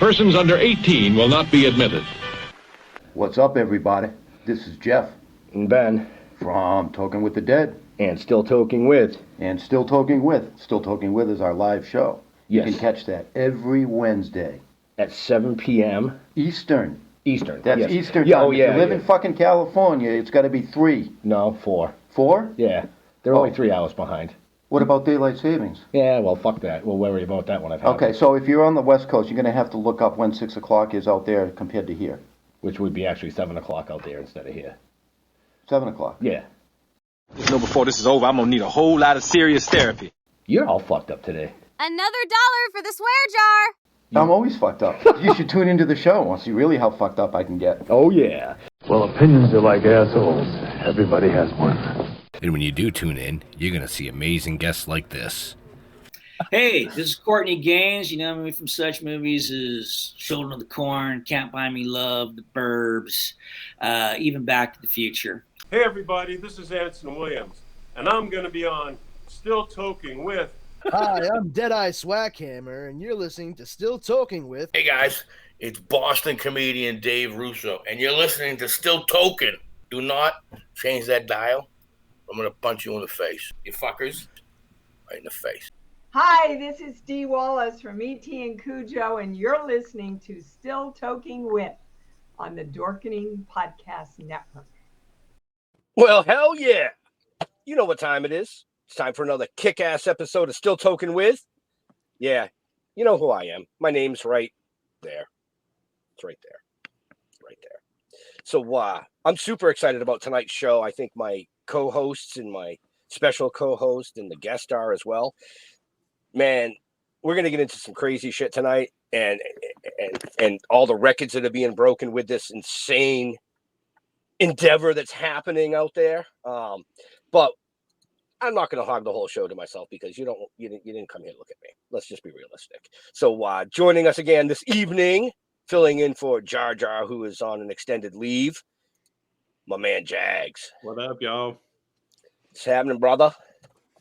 Persons under 18 will not be admitted. What's up, everybody? This is Jeff. And Ben. From Toking with the Dead. And Still Toking With. And Still Toking With. Still Toking With is our live show. Yes. You can catch that every Wednesday. At 7 p.m. Eastern. That's yes. Eastern time. Yeah, if you live in fucking California, it's got to be 3. No, 4. 4? Yeah. They're only 3 hours behind. What about daylight savings? Yeah, well, fuck that. We'll worry about that when I've had Okay, so if you're on the West Coast, you're going to have to look up when 6 o'clock is out there compared to here. Which would be actually 7 o'clock out there instead of here. 7 o'clock? Yeah. Just know before this is over, I'm going to need a whole lot of serious therapy. You're all fucked up today. Another $1 for the swear jar. I'm always fucked up. You should tune into the show and see really how fucked up I can get. Oh, yeah. Well, opinions are like assholes. Everybody has one. And when you do tune in, you're going to see amazing guests like this. Hey, this is Courtney Gaines. You know me from such movies as Children of the Corn, Can't Buy Me Love, The Burbs, even Back to the Future. Hey, everybody, this is Anson Williams, and I'm going to be on Still Toking With. Hi, I'm Deadeye Swackhammer, and you're listening to Still Toking With. Hey, guys, it's Boston comedian Dave Russo, and you're listening to Still Toking. Do not change that dial. I'm going to punch you in the face. You fuckers. Right in the face. Hi, this is Dee Wallace from E.T. and Cujo, and you're listening to Still Toking With on the Dorkening Podcast Network. Well, hell yeah. You know what time it is. It's time for another kick-ass episode of Still Toking With. Yeah, you know who I am. My name's right there. It's right there. Right there. So I'm super excited about tonight's show. I think my co-hosts and my special co-host and the guest star as well. Man, we're going to get into some crazy shit tonight and all the records that are being broken with this insane endeavor that's happening out there. But I'm not going to hog the whole show to myself because you didn't come here to look at me. Let's just be realistic. So joining us again this evening, filling in for Jar Jar, who is on an extended leave, my man Jags. What up, y'all? What's happening, brother?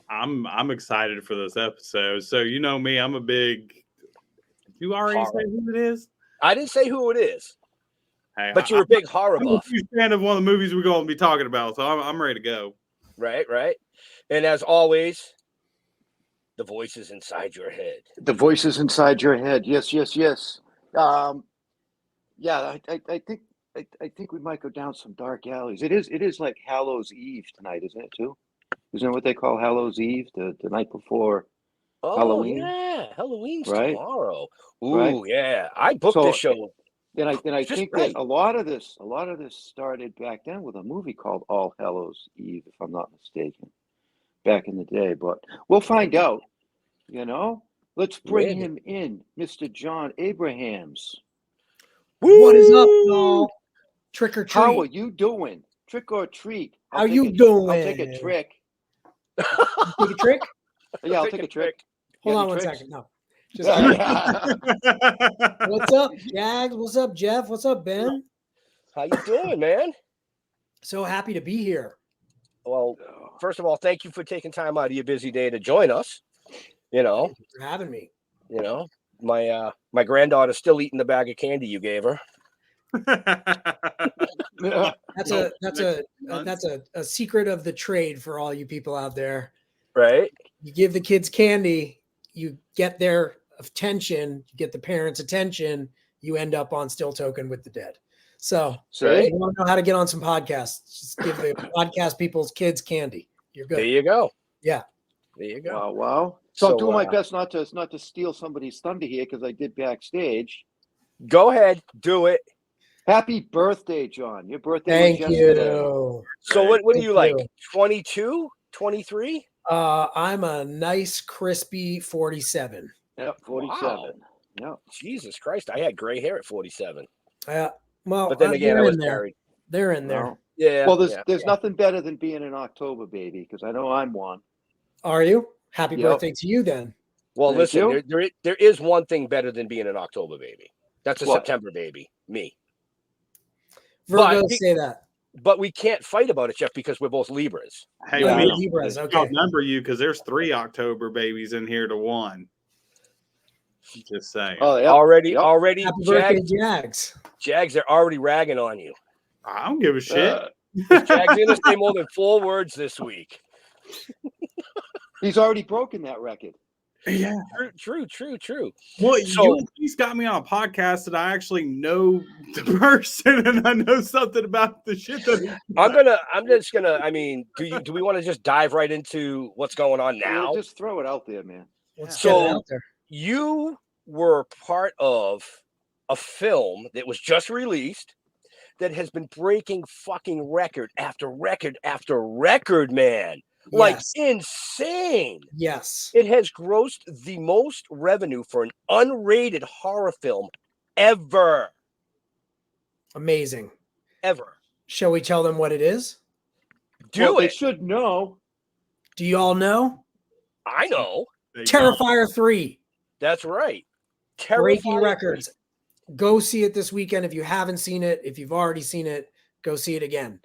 I'm excited for this episode. So you know me, I'm a big. You already say who it is? I didn't say who it is. Hey, but you're a big horror buff. I'm a huge fan of one of the movies we're going to be talking about, so I'm ready to go. Right. And as always, the voices inside your head. The voices inside your head. Yes. Yeah, I think we might go down some dark alleys. It is like Hallows Eve tonight, isn't it too? Isn't it what they call Hallows Eve, the night before Halloween? Yeah, Halloween's right? tomorrow. Ooh, right? Yeah. I booked this show. Then I think that a lot of this started back then with a movie called All Hallows Eve, if I'm not mistaken, back in the day. But we'll find out. You know, let's bring him in, Mr. Jon Abrahams. Woo! What is up, y'all? Trick or treat. How are you doing? Trick or treat. How you doing? I'll take a trick. Take a trick? Yeah, I'll take a trick. Hold on 1 second. No. Just What's up, Jags? What's up, Jeff? What's up, Ben? How you doing, man? So happy to be here. Well, first of all, thank you for taking time out of your busy day to join us. You know, thank you for having me. You know, my granddaughter's still eating the bag of candy you gave her. That's a secret of the trade for all you people out there. Right. You give the kids candy, you get their attention, you get the parents' attention, you end up on Still Toking with the Dead. So if you want to know how to get on some podcasts, just give the podcast people's kids candy. You're good. There you go. Yeah. There you go. Wow. So I'm doing my best not to steal somebody's thunder here because I did backstage. Go ahead, do it. Happy birthday, John. Your birthday was yesterday. You. So what are you like? 22, 23? I'm a nice crispy 47. Yep, 47. Wow. Yeah. Jesus Christ, I had gray hair at 47. Well, but then again, I was married. They're in there. Well, yeah. Well, there's nothing better than being an October baby because I know I'm one. Are you? Happy birthday to you then. Well, listen, there is one thing better than being an October baby. That's a September baby. Me. Virgos say that. But we can't fight about it, Jeff, because we're both Libras. Hey, Libras, okay. I'll remember you because there's 3 October babies in here to 1. Just saying. Oh, yeah. Already, Happy birthday, Jags. Jags, they're already ragging on you. I don't give a shit. Jags didn't say more than 4 words this week. He's already broken that record. Yeah. True. Well, So- you at least got me on a podcast that I actually know the person and I know something about the shit that I'm just gonna. I mean, do we want to just dive right into what's going on now? Just throw it out there, man. Let's get it out there. You were part of a film that was just released that has been breaking fucking record after record after record, man. Like insane. Yes. It has grossed the most revenue for an unrated horror film ever. Amazing. Ever. Shall we tell them what it is? They should know. Do you all know? I know. Terrifier 3. That's right. Breaking Terrifier records. Go see it this weekend. If you haven't seen it, if you've already seen it, go see it again.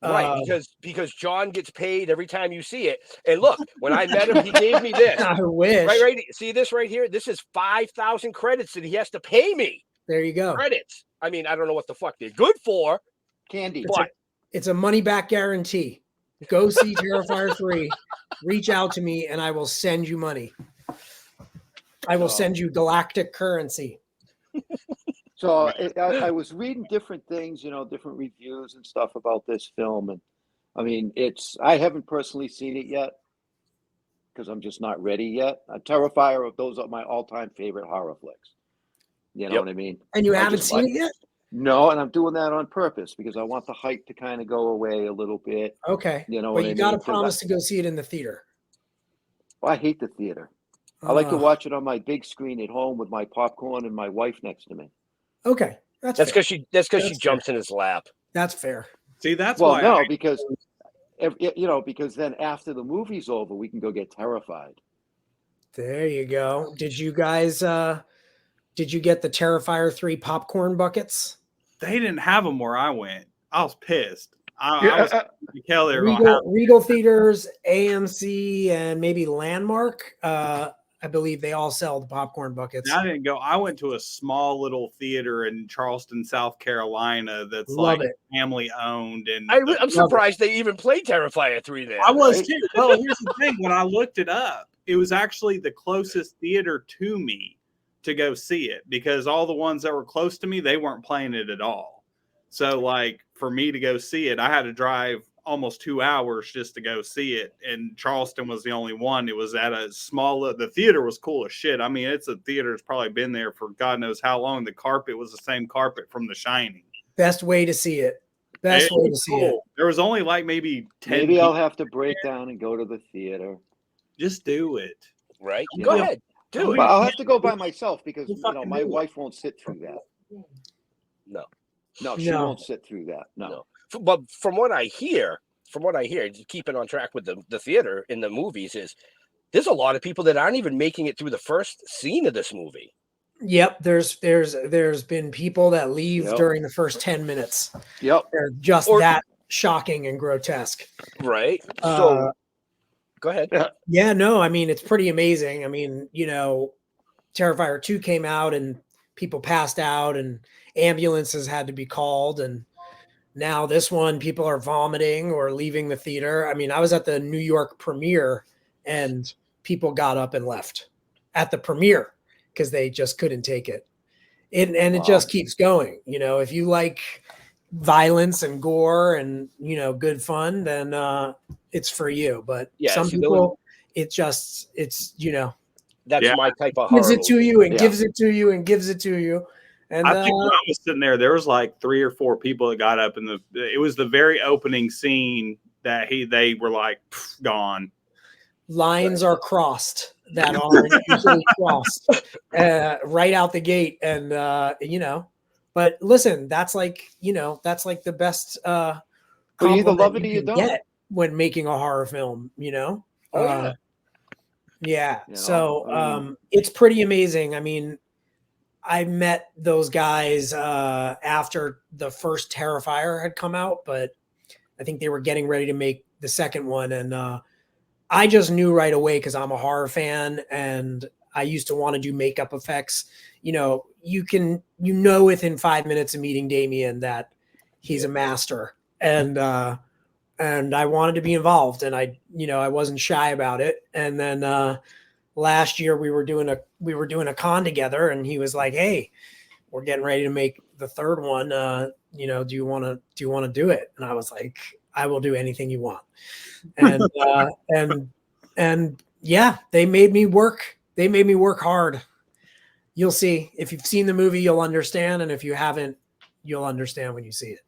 Right, because John gets paid every time you see it. And look, when I met him, he gave me this. I wish. Right. See this right here? This is 5,000 credits that he has to pay me. There you go. Credits. I mean, I don't know what the fuck they're good for. Candy. But It's a money back guarantee. Go see Terrifier 3. Reach out to me and I will send you money. I will send you galactic currency. So I was reading different things, different reviews and stuff about this film. And I mean, I haven't personally seen it yet because I'm just not ready yet. Terrifier, those are my all-time favorite horror flicks. You know what I mean? And you haven't seen it yet? No, and I'm doing that on purpose because I want the hype to kind of go away a little bit. Okay. You know but what you I got to mean? promise to go see it in the theater. Well, I hate the theater. I like to watch it on my big screen at home with my popcorn and my wife next to me. Okay. That's because she jumps in his lap. That's fair. See, that's why. Well, no, because because then after the movie's over, we can go get Terrified. There you go. Did you guys did you get the Terrifier 3 popcorn buckets? They didn't have them where I went. I was pissed. I was Regal Theaters, AMC, and maybe Landmark. I believe they all sell the popcorn buckets. I didn't go. I went to a small little theater in Charleston, South Carolina. That's family owned, and I'm surprised they even played Terrifier 3 there. I was too. Well, here's the thing: when I looked it up, it was actually the closest theater to me to go see it because all the ones that were close to me, they weren't playing it at all. So, like for me to go see it, I had to drive almost 2 hours just to go see it, and Charleston was the only one. It was at a the theater was cool as shit. I mean, it's a theater that's probably been there for God knows how long. The carpet was the same carpet from The Shining. Best way to see it. Best way to see it. There was only like maybe 10 Maybe I'll have to break down and go to the theater. Just do it. Right? Go ahead. Do it. But I'll have to go by myself because my wife won't sit through that. No, she won't sit through that. No. But from what I hear, keeping on track with the theater in the movies is there's a lot of people that aren't even making it through the first scene of this movie. Yep, there's been people that leave during the first 10 minutes. Yep. They're just that shocking and grotesque. Right. So go ahead. Yeah, no, I mean it's pretty amazing. I mean, Terrifier 2 came out and people passed out and ambulances had to be called, and now this one people are vomiting or leaving the theater. I mean, I was at the New York premiere and people got up and left at the premiere because they just couldn't take it. It just keeps going. If you like violence and gore and good fun, then it's for you. But some people, it's that's my type of horror. Gives it to you and gives it to you and gives it to you. And I think when I was sitting there was like 3 or 4 people that got up, and it was the very opening scene that they were like gone. Lines are crossed that are usually crossed right out the gate, and But listen, that's like the best. You either love it or you don't. Get when making a horror film, Yeah. So it's pretty amazing. I mean, I met those guys after the first Terrifier had come out, but I think they were getting ready to make the second one. And I just knew right away because I'm a horror fan and I used to want to do makeup effects. Within 5 minutes of meeting Damien that he's a master, and I wanted to be involved, and I wasn't shy about it. And then last year we were doing a con together, and he was like, "Hey, we're getting ready to make the third one. Do you want to do it?" And I was like, "I will do anything you want." And yeah, they made me work. They made me work hard. You'll see. If you've seen the movie, you'll understand, and if you haven't, you'll understand when you see it.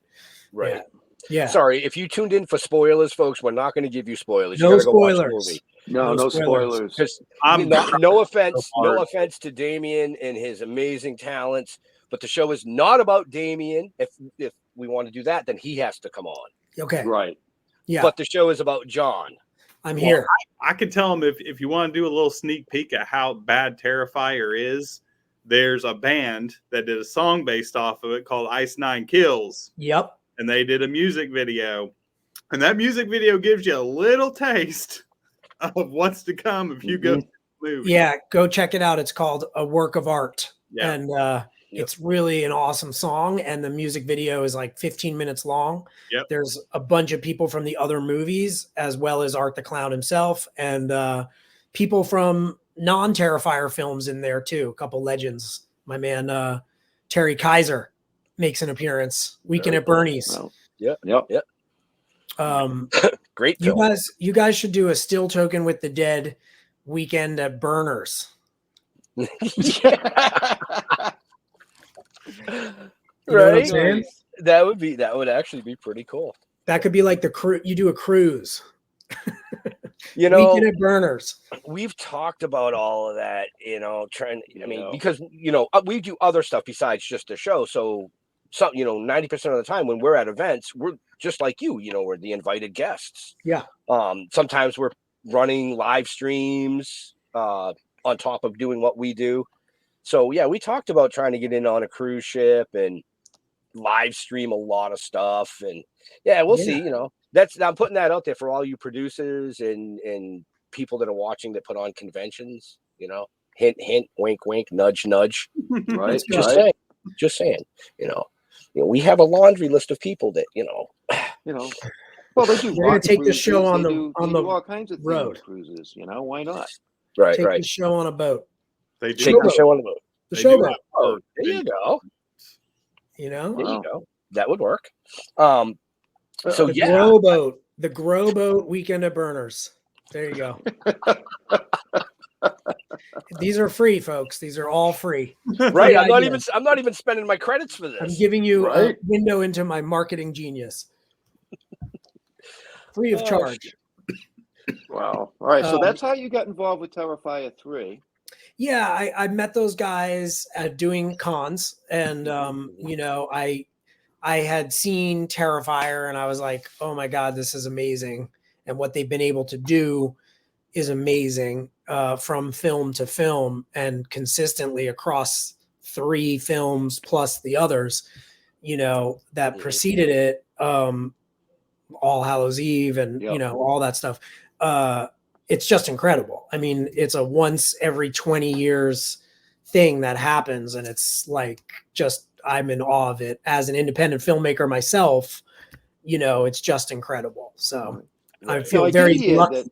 Right. Yeah. Sorry, if you tuned in for spoilers, folks, we're not going to give you spoilers. No you gotta spoilers. Go watch the movie. No spoilers. No offense to Damien and his amazing talents, but the show is not about Damien. If we want to do that, then he has to come on. Okay. Right. Yeah. But the show is about Jon. I'm here. I could tell him if you want to do a little sneak peek at how bad Terrifier is, there's a band that did a song based off of it called Ice Nine Kills. Yep. And they did a music video. And that music video gives you a little taste of what's to come if you go to the movie. Yeah, go check it out. It's called A Work of Art. Yeah. And it's really an awesome song. And the music video is like 15 minutes long. Yep. There's a bunch of people from the other movies, as well as Art the Clown himself, and people from non-Terrifier films in there too. A couple legends. My man Terry Kaiser makes an appearance. Weekend at Bernie's. Well, Yep. Great film. You guys should do a Still Token with the Dead weekend at Burners. Right. That would actually be pretty cool. That could be like you do a cruise. Weekend at Burners. We've talked about all of that, because we do other stuff besides just the show. So 90% of the time when we're at events, we're just like you, we're the invited guests. Yeah. Sometimes we're running live streams on top of doing what we do. So yeah, we talked about trying to get in on a cruise ship and live stream a lot of stuff. And we'll see, I'm putting that out there for all you producers and people that are watching that put on conventions, hint, hint, wink, wink, nudge, nudge. Right. Just saying, we have a laundry list of people that, well, they do. We're going to take the show on the all kinds of road cruises. Why not? Right. Take the show on a boat. They do. Take the show on the boat. The showboat. Oh, there you go. There you go. That would work. The Grow Boat weekend at Burners. There you go. These are free, folks. These are all free. Right. I'm not even spending my credits for this. I'm giving you a window into my marketing genius. Free of charge. Wow. All right. So that's how you got involved with Terrifier 3. Yeah, I met those guys at doing cons, and I had seen Terrifier, and I was like, oh my God, this is amazing. And what they've been able to do is amazing, from film to film and consistently across 3 films plus the others, that preceded it, All Hallows Eve and, all that stuff. It's just incredible. I mean, it's a once every 20 years thing that happens. And it's like, I'm in awe of it as an independent filmmaker myself, it's just incredible. So I feel very lucky.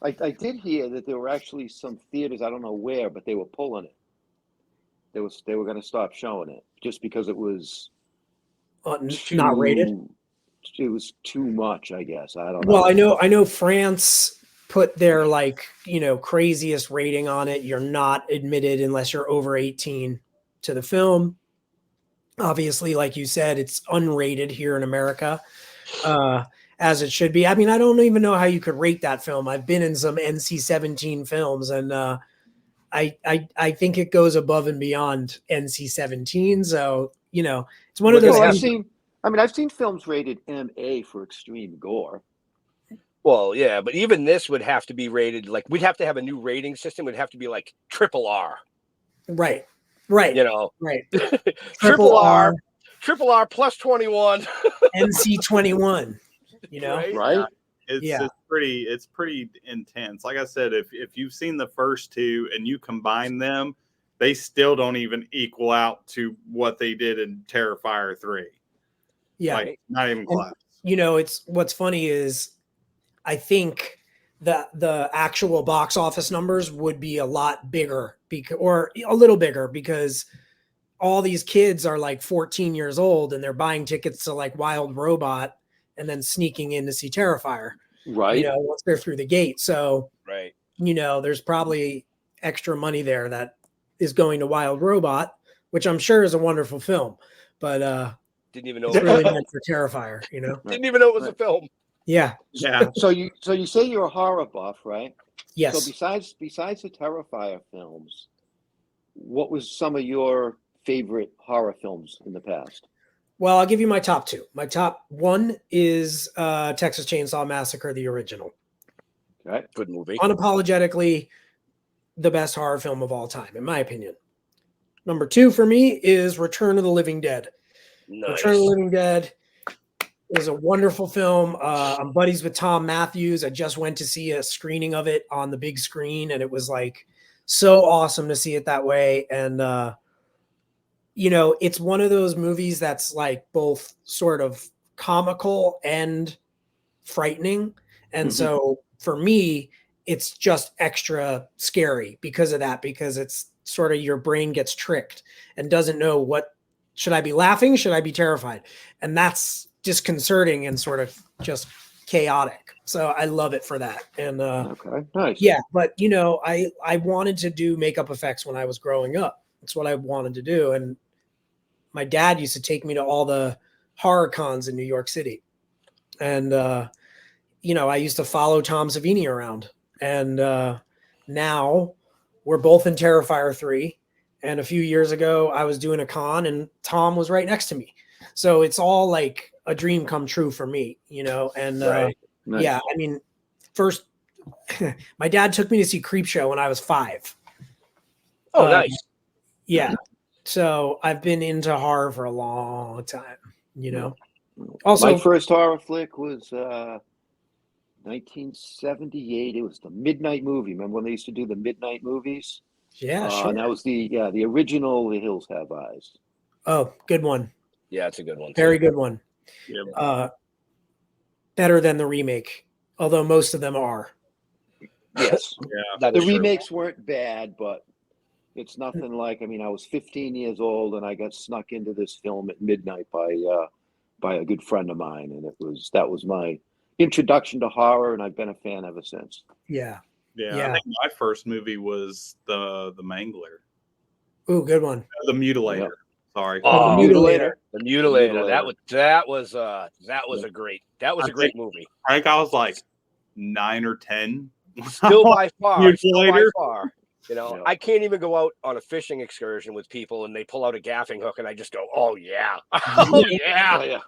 I did hear that there were actually some theaters, I don't know where, but they were pulling it. They were going to stop showing it just because it was not rated. It was too much, I guess. I don't know. Well, I know France put their craziest rating on it. You're not admitted unless you're over 18 to the film. Obviously, like you said, it's unrated here in America, as it should be. I mean, I don't even know how you could rate that film. I've been in some NC-17 films, and I think it goes above and beyond NC-17. So, it's one of those. I've seen films rated MA for extreme gore. Well, yeah, but even this would have to be rated, we'd have to have a new rating system. It would have to be like RRR. Right. Right. Triple R plus 21. NC 21. Right? Right. It's pretty intense. Like I said, if you've seen the first two and you combine them, they still don't even equal out to what they did in Terrifier 3. Yeah. Like, not even close. It's what's funny is I think the actual box office numbers would be a lot bigger or a little bigger because all these kids are like 14 years old and they're buying tickets to like Wild Robot and then sneaking in to see Terrifier. Right. Once they're through the gate. So, right. There's probably extra money there that is going to Wild Robot, which I'm sure is a wonderful film, but didn't even know it's really meant for Terrifier, Didn't even know it was a film. Yeah. Yeah. So you say you're a horror buff, right? Yes. So besides the Terrifier films, what was some of your favorite horror films in the past? Well, I'll give you my top two. My top one is Texas Chainsaw Massacre, the original. Right. Good movie. Unapologetically the best horror film of all time, in my opinion. Number two for me is Return of the Living Dead. Nice. Return of the Living Dead is a wonderful film. I'm buddies with Tom Matthews. I just went to see a screening of it on the big screen, and it was like so awesome to see it that way. And it's one of those movies that's like both sort of comical and frightening. And so for me, it's just extra scary because of that, because it's sort of your brain gets tricked and doesn't know should I be laughing? Should I be terrified? And that's disconcerting and sort of just chaotic. So I love it for that. And okay, nice. Yeah, but I wanted to do makeup effects when I was growing up. That's what I wanted to do. And my dad used to take me to all the horror cons in New York City. And, I used to follow Tom Savini around. And now we're both in Terrifier 3. And a few years ago, I was doing a con and Tom was right next to me. So it's all like a dream come true for me, and Right. Nice. Yeah, I mean, first, my dad took me to see Creepshow when I was 5. Oh, nice. Yeah. So I've been into horror for a long time, Also, my first horror flick was 1978. It was the Midnight Movie. Remember when they used to do the Midnight movies? Yeah, sure. And that was the original The Hills Have Eyes. Oh, good one. Yeah, it's a good one. Very good one. Yeah. Better than the remake, although most of them are. Yes. Yeah. The remakes weren't bad, but it's nothing like. I mean, I was 15 years old and I got snuck into this film at midnight by a good friend of mine, and that was my introduction to horror, and I've been a fan ever since. Yeah. Yeah. I think my first movie was the Mangler. Ooh, good one. The Mutilator. Yep. Sorry. Oh, The Mutilator. That was a great movie. I think I was like 9 or 10. Still by far. Mutilator. I can't even go out on a fishing excursion with people and they pull out a gaffing hook and I just go, oh yeah. Oh yeah.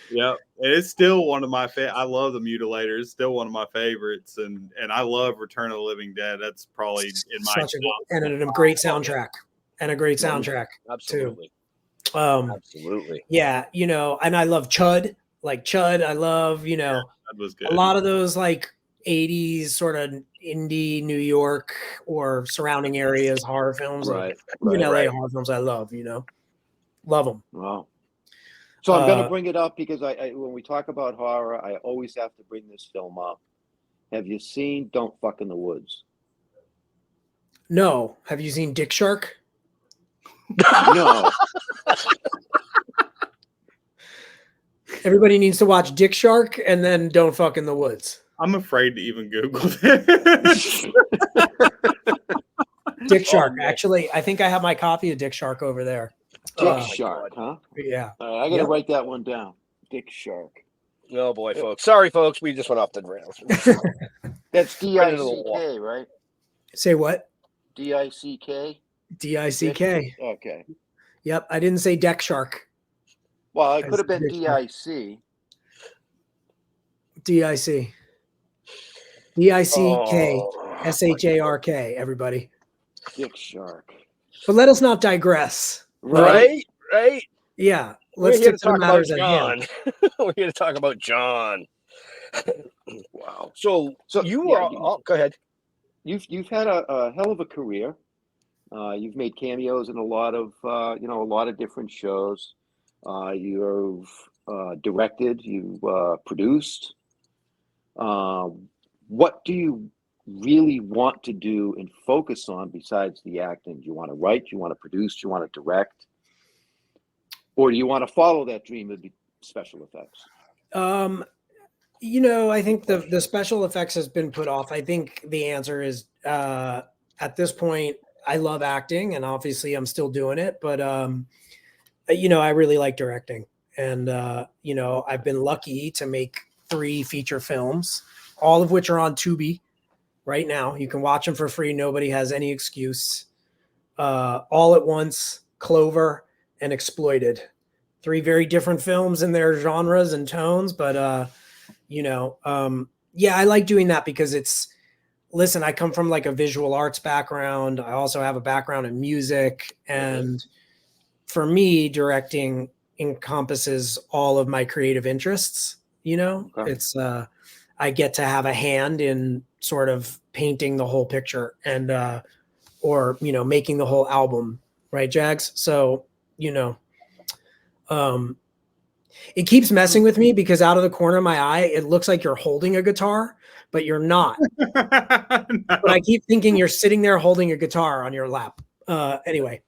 Yeah, it's still one of my I love the Mutilator. It's still one of my favorites, and I love Return of the Living Dead. That's probably in my top. And a great soundtrack. Absolutely. Too. Absolutely. Yeah, and I love Chud. Like Chud, I love, that was good. A lot of those like 80s sort of indie New York or surrounding areas horror films. Right. LA horror films I love, Love them. Wow. So I'm going to bring it up because I when we talk about horror, I always have to bring this film up. Have you seen Don't Fuck in the Woods? No. Have you seen Dick Shark? No. Everybody needs to watch Dick Shark and then Don't Fuck in the Woods. I'm afraid to even Google it. Dick Shark. Actually, I think I have my copy of Dick Shark over there. Dick Shark, huh? Yeah. I got to write that one down. Dick Shark. Oh boy, folks. Sorry, folks. We just went off the rails. That's D-I-C-K, right? Say what? D-I-C-K? D-I-C-K. Okay. Yep. I didn't say Deck Shark. Well, it could have been D-I-C. D-I-C. D-I-C-K. S-H-A-R-K, everybody. Dick Shark. But let us not digress. Right? Yeah. We're Let's here to get to talk about matters at Jon. hand. We're here to talk about Jon. Wow. So you yeah, are. Go ahead. You've had a hell of a career. You've made cameos in a lot of a lot of different shows. You've directed. You produced. What do you really want to do and focus on besides the acting? Do you want to write? Do you want to produce? Do you want to direct? Or do you want to follow that dream of special effects? I think the special effects has been put off. I think the answer is at this point, I love acting, and obviously I'm still doing it, but I really like directing. And I've been lucky to make 3 feature films, all of which are on Tubi right now. You can watch them for free. Nobody has any excuse. All at Once, Clover, and Exploited. 3 very different films in their genres and tones, but I like doing that because listen, I come from like a visual arts background. I also have a background in music, and for me, directing encompasses all of my creative interests. It's I get to have a hand in sort of painting the whole picture and or making the whole album, right, Jags? So it keeps messing with me because out of the corner of my eye, it looks like you're holding a guitar, but you're not. No. But I keep thinking you're sitting there holding a guitar on your lap. Anyway.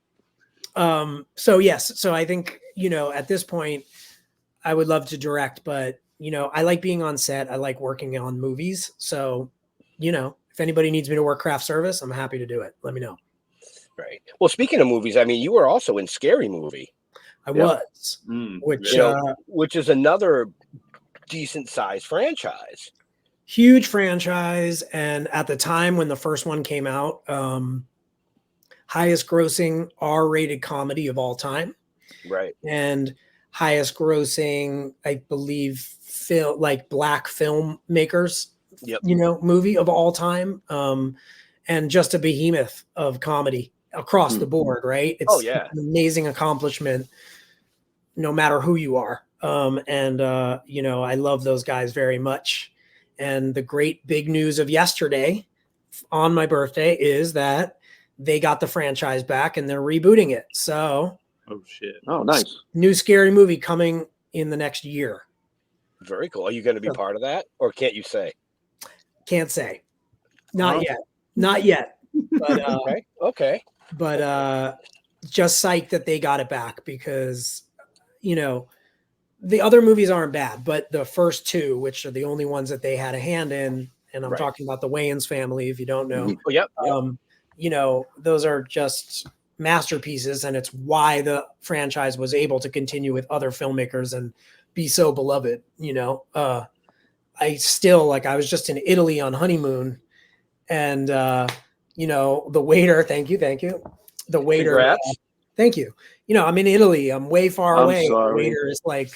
So yes. So I think, at this point, I would love to direct, but, I like being on set. I like working on movies. So, if anybody needs me to work craft service, I'm happy to do it. Let me know. Right. Well, speaking of movies, I mean, you were also in Scary Movie. I was, which is another decent sized franchise. Huge franchise. And at the time when the first one came out, highest grossing R-rated comedy of all time. Right. And highest grossing, I believe, black filmmakers, movie of all time. And just a behemoth of comedy across the board, right? It's an amazing accomplishment no matter who you are. I love those guys very much. And the great big news of yesterday on my birthday is that they got the franchise back and they're rebooting it. So, oh shit. Oh, nice. New Scary Movie coming in the next year. Very cool. Are you going to be part of that, or can't you say? Can't say. Not yet. But, okay. But just psyched that they got it back because, the other movies aren't bad, but the first 2, which are the only ones that they had a hand in, and I'm talking about the Wayans family, if you don't know. Those are just masterpieces, and it's why the franchise was able to continue with other filmmakers and be so beloved. I still, I was just in Italy on honeymoon, and the waiter, thank you. The waiter, thank you. I'm in Italy. I'm way far away. Sorry. The waiter is like,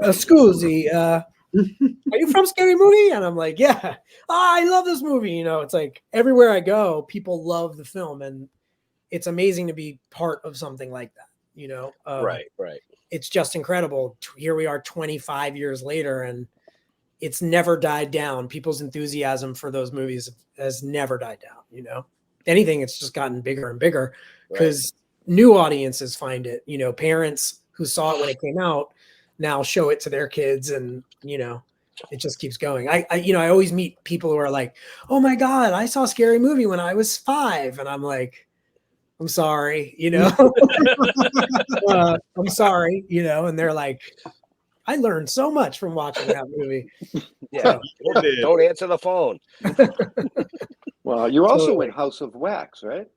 scusi, are you from Scary Movie? And I'm like, yeah. I love this movie. It's like everywhere I go, people love the film, and it's amazing to be part of something like that. Right. It's just incredible. Here we are 25 years later, and it's never died down. People's enthusiasm for those movies has never died down. Anything, it's just gotten bigger and bigger because new audiences find it. Parents who saw it when it came out now show it to their kids, and it just keeps going. I always meet people who are like, "Oh my God, I saw Scary Movie when I was 5," and I'm like, "I'm sorry," I'm sorry, and they're like, "I learned so much from watching that movie." Yeah, don't answer the phone. Well, you're also in House of Wax, right?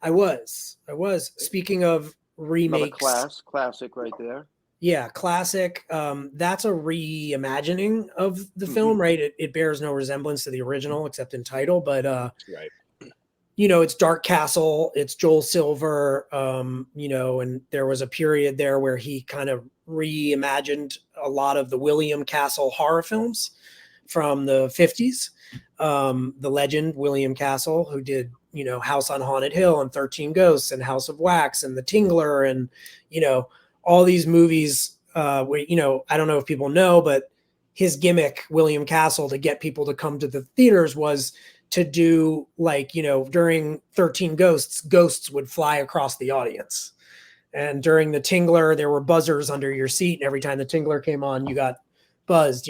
I was. Speaking of remakes, another classic right there. Yeah, classic. That's a reimagining of the film, right? It bears no resemblance to the original except in title, but it's Dark Castle, it's Joel Silver, and there was a period there where he kind of reimagined a lot of the William Castle horror films from the 50s. The legend William Castle, who did, House on Haunted Hill and 13 Ghosts and House of Wax and The Tingler and, all these movies where, I don't know if people know, but his gimmick, William Castle, to get people to come to the theaters was to do like, during 13 ghosts would fly across the audience. And during the Tingler, there were buzzers under your seat. And every time the Tingler came on, you got buzzed,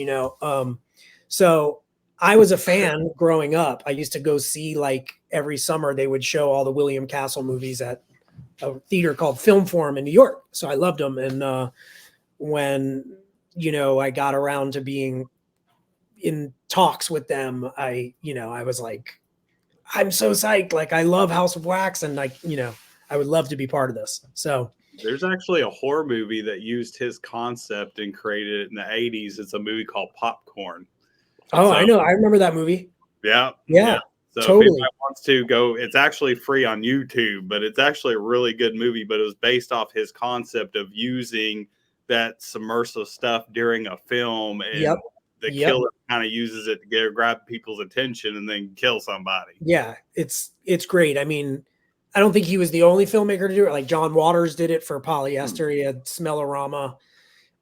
So I was a fan growing up. I used to go see, like, every summer they would show all the William Castle movies at a theater called Film Forum in New York. So I loved them. And when, I got around to being in talks with them, I was like, I'm so psyched. Like, I love House of Wax, and I would love to be part of this. So there's actually a horror movie that used his concept and created it in the 80s. It's a movie called Popcorn. Oh, I know. I remember that movie. Yeah. So totally. if anybody wants to go, it's actually free on YouTube, but it's actually a really good movie, but it was based off his concept of using that submersive stuff during a film, and the killer kind of uses it to grab people's attention and then kill somebody. Yeah, it's great. I mean, I don't think he was the only filmmaker to do it. Like John Waters did it for Polyester. He had Smellorama.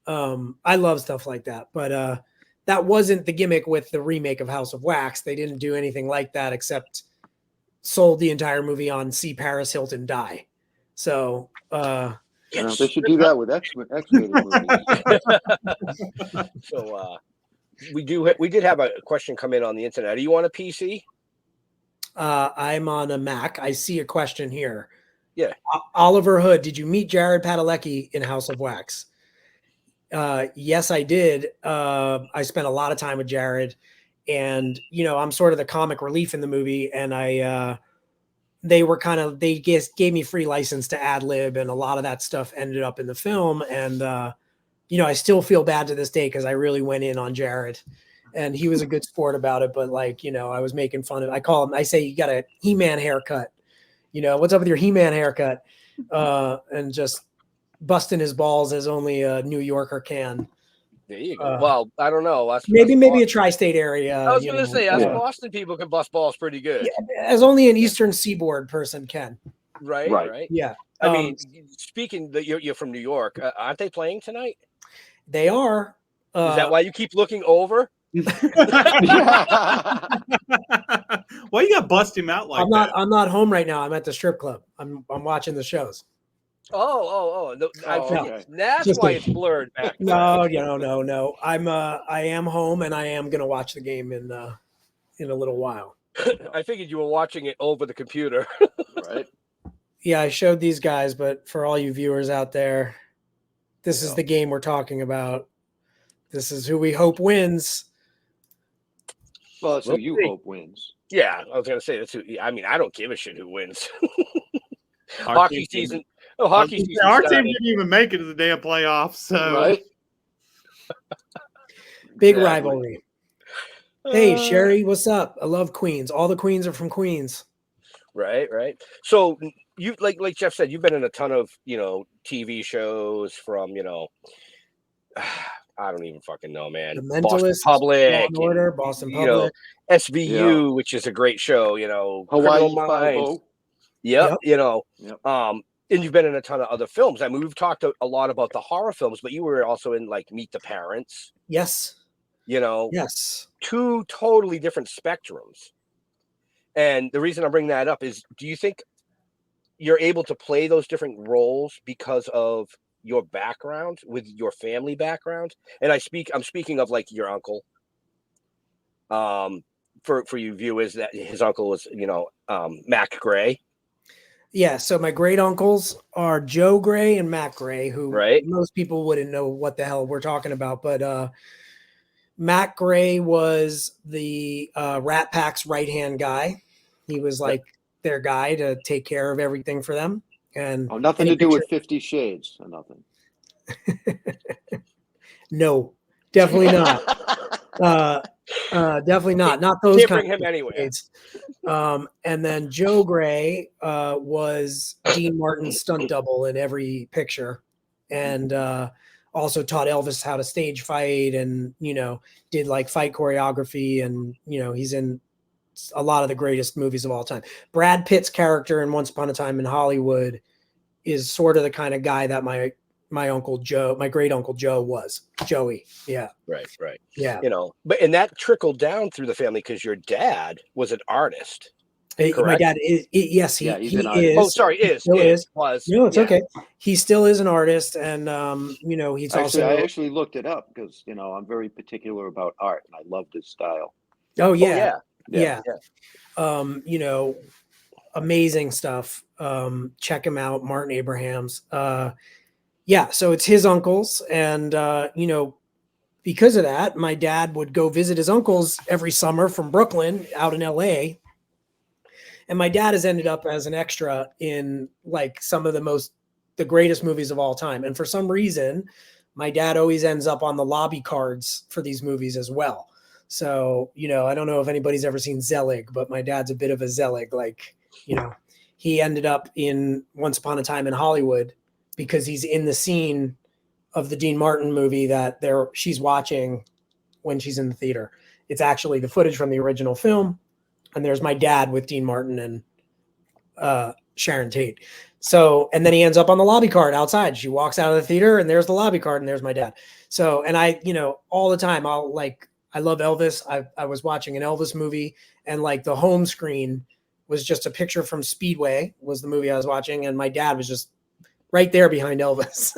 I love stuff like that, but that wasn't the gimmick with the remake of House of Wax. They didn't do anything like that except sold the entire movie on See Paris Hilton Die. So they should do that with X-rated movies. So we did have a question come in on the internet. Are you on a PC? I'm on a Mac. I see a question here. Yeah. Oliver Hood, did you meet Jared Padalecki in House of Wax? Yes, I did. I spent a lot of time with Jared, and I'm sort of the comic relief in the movie, and they gave me free license to ad lib, and a lot of that stuff ended up in the film. And I still feel bad to this day because I really went in on Jared, and he was a good sport about it. But I was making fun of. I say you got a He-Man haircut. What's up with your He-Man haircut? And just busting his balls as only a New Yorker can. There you go. Well, I don't know. Maybe a tri-state area. I was going to say, us Boston people can bust balls pretty good. As only an Eastern Seaboard person can. Right. Yeah. I mean, speaking that you're from New York, aren't they playing tonight? They are. Is that why you keep looking over? Why you got bust him out like that? I'm not home right now. I'm at the strip club. I'm watching the shows. Oh. No, okay. That's why it's blurred back. No. I am home, and I am going to watch the game in a little while. I figured you were watching it over the computer. Right. Yeah, I showed these guys, but for all you viewers out there, this is the game we're talking about. This is who we hope wins. Well, that's who you hope wins. Yeah, I was going to say that's who. I mean, I don't give a shit who wins. Hockey season. Our team didn't even make it to the damn playoffs. So right. Big rivalry. Hey, Sherry, what's up? I love Queens. All the Queens are from Queens. Right. So you like Jeff said, you've been in a ton of TV shows from I don't even fucking know, man. The Mentalist, Boston Public, SVU, which is a great show. Hawaii Five-0. Yep. And you've been in a ton of other films. I mean, we've talked a lot about the horror films, but you were also in like Meet the Parents. Yes. Yes. Two totally different spectrums. And the reason I bring that up is, do you think you're able to play those different roles because of your background with your family background? And I'm speaking of like your uncle. For you viewers, that his uncle was, Mac Gray. Yeah, so my great uncles are Joe Gray and Mac Gray, who most people wouldn't know what the hell we're talking about. But Mac Gray was the Rat Pack's right-hand guy. He was like their guy to take care of everything for them. And nothing to do with 50 Shades or nothing. No, definitely not. Definitely not. Not those Can't kind bring him anyway. And then Joe Gray was Dean Martin's stunt double in every picture, and also taught Elvis how to stage fight, and did like fight choreography, and he's in a lot of the greatest movies of all time. Brad Pitt's character in Once Upon a Time in Hollywood is sort of the kind of guy that my my Uncle Joe, my great Uncle Joe was. Joey. Yeah. Right. Yeah. And that trickled down through the family because your dad was an artist. My dad is, yes, he he's an is. artist. Oh, sorry, was. No, it's okay. He still is an artist, and he's actually, also. I actually looked it up because I'm very particular about art, and I love his style. Oh yeah. Amazing stuff. Check him out, Martin Abrahams. So it's his uncles, and because of that, my dad would go visit his uncles every summer from Brooklyn out in LA. And my dad has ended up as an extra in like some of the greatest movies of all time. And for some reason, my dad always ends up on the lobby cards for these movies as well. So, I don't know if anybody's ever seen Zelig, but my dad's a bit of a Zelig. Like, he ended up in Once Upon a Time in Hollywood because he's in the scene of the Dean Martin movie that she's watching when she's in the theater. It's actually the footage from the original film. And there's my dad with Dean Martin and Sharon Tate. So, and then he ends up on the lobby card outside. She walks out of the theater and there's the lobby card and there's my dad. So, and I, all the time I love Elvis. I was watching an Elvis movie and like the home screen was just a picture from Speedway was the movie I was watching. And my dad was just right there behind Elvis.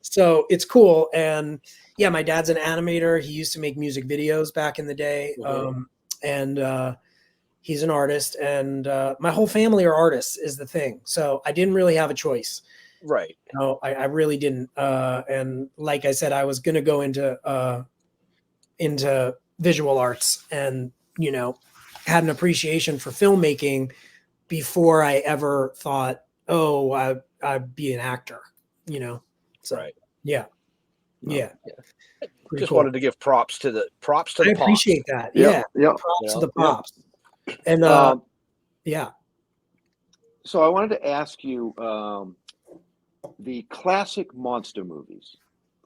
So it's cool. And yeah, my dad's an animator. He used to make music videos back in the day. And he's an artist, and my whole family are artists is the thing. So I didn't really have a choice. Right. No, I really didn't. And like I said, I was going to go into visual arts and, had an appreciation for filmmaking before I ever thought, I'd be an actor, So, right. Yeah. Yeah. Just wanted to give props to the pops. I appreciate that. Yeah. Props to the pops. And yeah. So I wanted to ask you the classic monster movies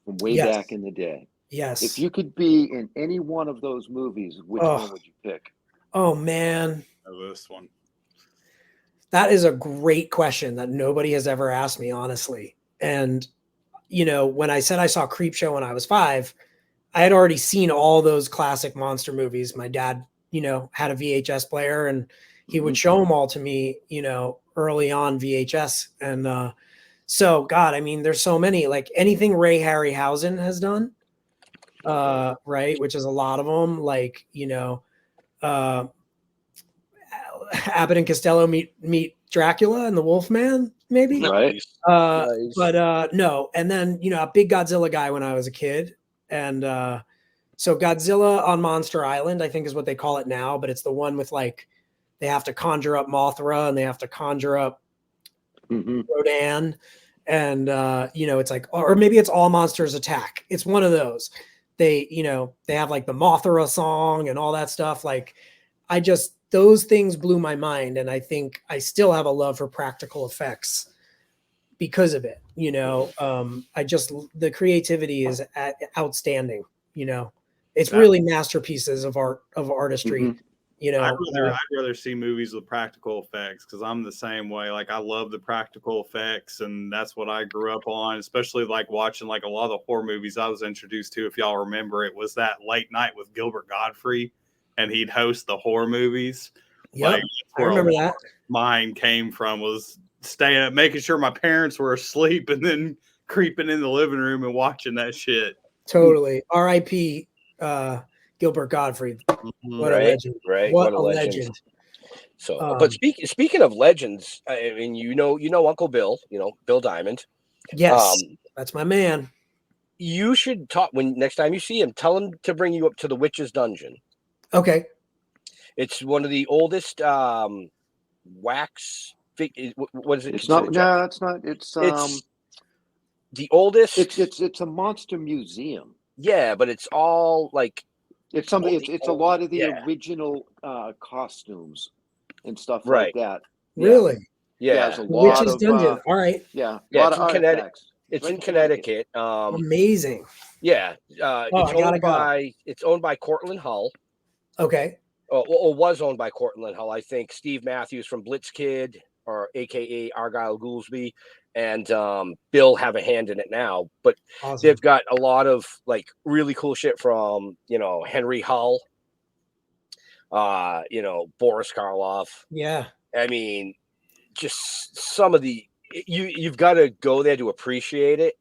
from way back in the day. Yes. If you could be in any one of those movies, which one would you pick? Oh man. This one. That is a great question that nobody has ever asked me, honestly. And when I said I saw Creepshow when I was 5, I had already seen all those classic monster movies. My dad, had a VHS player and he would show them all to me, early on VHS. And so, God, I mean, there's so many, like anything Ray Harryhausen has done, right, which is a lot of them, like, Abbott and Costello meet Dracula and the Wolfman, maybe. Right. Nice. But no. And then, a big Godzilla guy when I was a kid. And so Godzilla on Monster Island, I think is what they call it now, but it's the one with like, they have to conjure up Mothra and they have to conjure up Rodan. And, it's like, or maybe it's All Monsters Attack. It's one of those. They have like the Mothra song and all that stuff. Like, those things blew my mind. And I think I still have a love for practical effects because of it. The creativity is outstanding. It's really masterpieces of artistry. I'd rather see movies with practical effects because I'm the same way. Like I love the practical effects, and that's what I grew up on. Especially like watching like a lot of the horror movies I was introduced to. If y'all remember, it was that Late Night with Gilbert Godfrey, and he'd host the horror movies. Yeah, like, I remember that. Mine came from was staying up, making sure my parents were asleep, and then creeping in the living room and watching that shit. Totally. R.I.P. Gilbert Godfrey. What a legend. Right. What a legend. So, but speaking of legends, I mean, Uncle Bill, Bill Diamond. Yes, that's my man. You should talk when next time you see him. Tell him to bring you up to the Witch's Dungeon. Okay. It's one of the oldest wax. What is it? It's not. No, it's not. It's the oldest. It's a monster museum. Yeah, but it's all like it's something. It's a lot of the original costumes and stuff right. like that. Really? Yeah. There's a lot Witch's Dungeon. All right. Yeah. Yeah. A lot of artifacts. It's in Connecticut. Amazing. Yeah. It's owned by Cortland Hull. Okay. Or was owned by Cortland Hull. I think Steve Matthews from Blitzkid. or AKA Argyle Goolsby, and Bill have a hand in it now. But Awesome. they've got a lot of like really cool shit from, Henry Hull, Boris Karloff. Yeah. I mean, just some of the you've got to go there to appreciate it.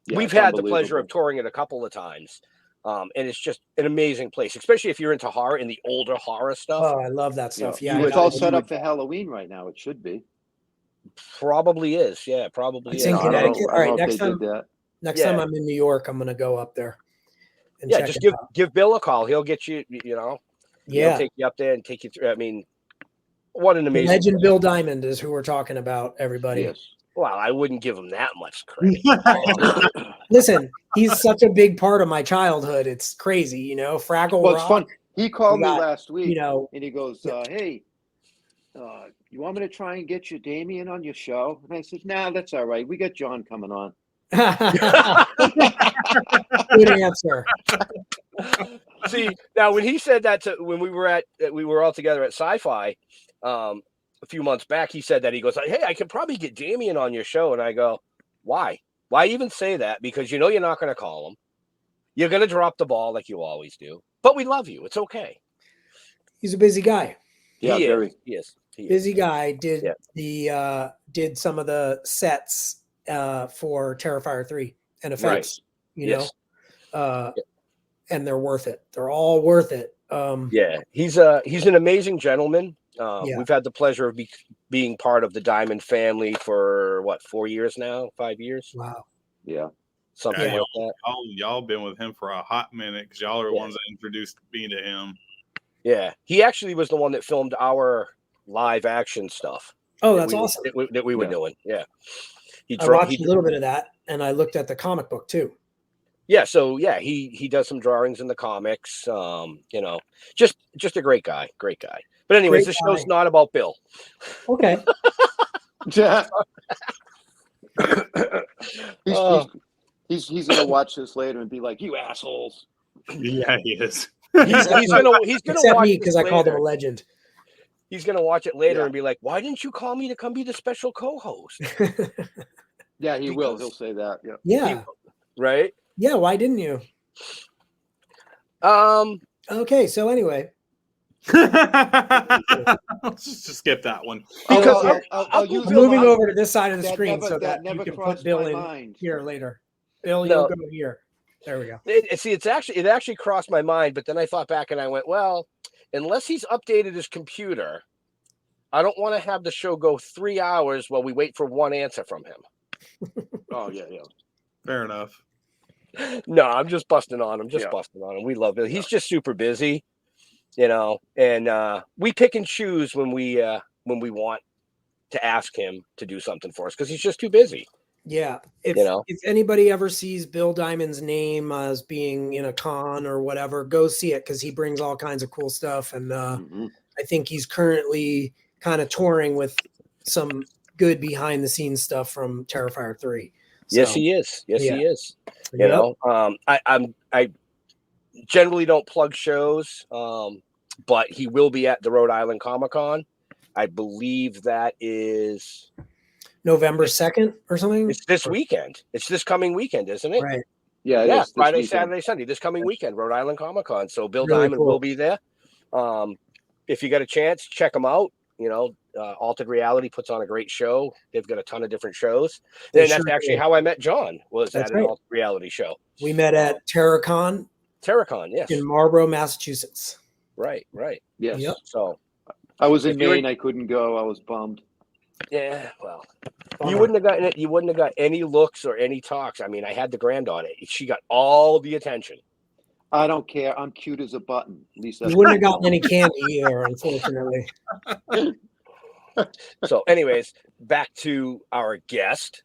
Yeah, We've it's had the pleasure of unbelievable. touring it a couple of times. And it's just an amazing place, especially if you're into horror and the older horror stuff. Oh, I love that stuff. Yeah. It's all set up for Halloween right now. It should be. Probably is. Yeah, probably It's is. in Connecticut. All right, next time I'm in New York, I'm going to go up there. And Yeah, check just it out. give Bill a call. He'll get you, He'll take you up there and take you through. I mean, what an amazing Legend place. Bill Diamond is who we're talking about, everybody. Yes. Well, I wouldn't give him that much credit. Listen, he's such a big part of my childhood. It's crazy, Fraggle Well, Rock. it's fun. He called me got, last week, and he goes, "Hey, you want me to try and get you Damien on your show?" And I said, "Nah, that's all right. We got John coming on." Good answer. See, now when he said that when we were all together at Sci-Fi a few months back, he said that he goes, "Hey, I can probably get Damien on your show." And I go, "Why? Why even say that? Because you're not going to call him. You're going to drop the ball like you always do. But we love you. It's okay." He's a busy guy. Yeah, he very. Is. He is. Busy guy. Did did some of the sets for Terrifier 3 and effects, and they're worth it. They're all worth it. He's an amazing gentleman. Yeah. We've had the pleasure of being part of the Diamond family for 4 years now, 5 years. Wow. Yeah. Something like that. Y'all been with him for a hot minute because y'all are the ones that introduced me to him. Yeah. He actually was the one that filmed our live action stuff. Oh, that's awesome. That we were doing. Yeah. I watched a little bit of that, and I looked at the comic book too. Yeah, so he does some drawings in the comics. Just a great guy. But anyways, this show's not about Bill. Okay. He's gonna watch this later and be like, "You assholes." Yeah, he is. He's gonna Except watch me, because I called him a later. legend. He's gonna watch it later and be like, "Why didn't you call me to come be the special co-host?" Yeah, he will. He'll say that. Yeah. Yeah. Right? Yeah. Why didn't you? Okay. So anyway, Let's just skip that one. Because I'll use I'm moving over to this side of the that screen never- so that that you never can put crossed Bill my in mind. here later. Bill, No. you'll go here. There we go. It actually crossed my mind, but then I thought back and I went, well, unless he's updated his computer, I don't want to have the show go 3 hours while we wait for one answer from him. Oh yeah. Fair enough. No, I'm just busting on him. Busting on him. We love it. He's just super busy, and we pick and choose when we want to ask him to do something for us because he's just too busy. Yeah. If anybody ever sees Bill Diamond's name as being in a con or whatever, go see it because he brings all kinds of cool stuff. And I think he's currently kind of touring with some good behind the scenes stuff from Terrifier 3. So, Yes, he is. He is. Yep. I generally don't plug shows, but he will be at the Rhode Island Comic-Con. I believe that is November 2nd or something. It's this weekend. It's this coming weekend, isn't it? Right. Yeah, it is this Friday, weekend. Saturday, Sunday. This coming weekend, Rhode Island Comic-Con. So Bill Really Diamond cool. will be there. If you got a chance, check them out. Altered Reality puts on a great show. They've got a ton of different shows. They And that's sure actually do. how I met John, was That's at an right. Altered Reality show. We met at Terracon Yes. in Marlborough, Massachusetts. Right. Yes. Yep. So I was in If you were- Maine. I couldn't go. I was bummed. yeah, well, Bummer. you wouldn't have got any looks or any talks. I mean, I had the granddaughter. She got all the attention. I don't care. I'm cute as a button. At least that's You wouldn't have gotten any candy either, unfortunately. So, anyways, back to our guest.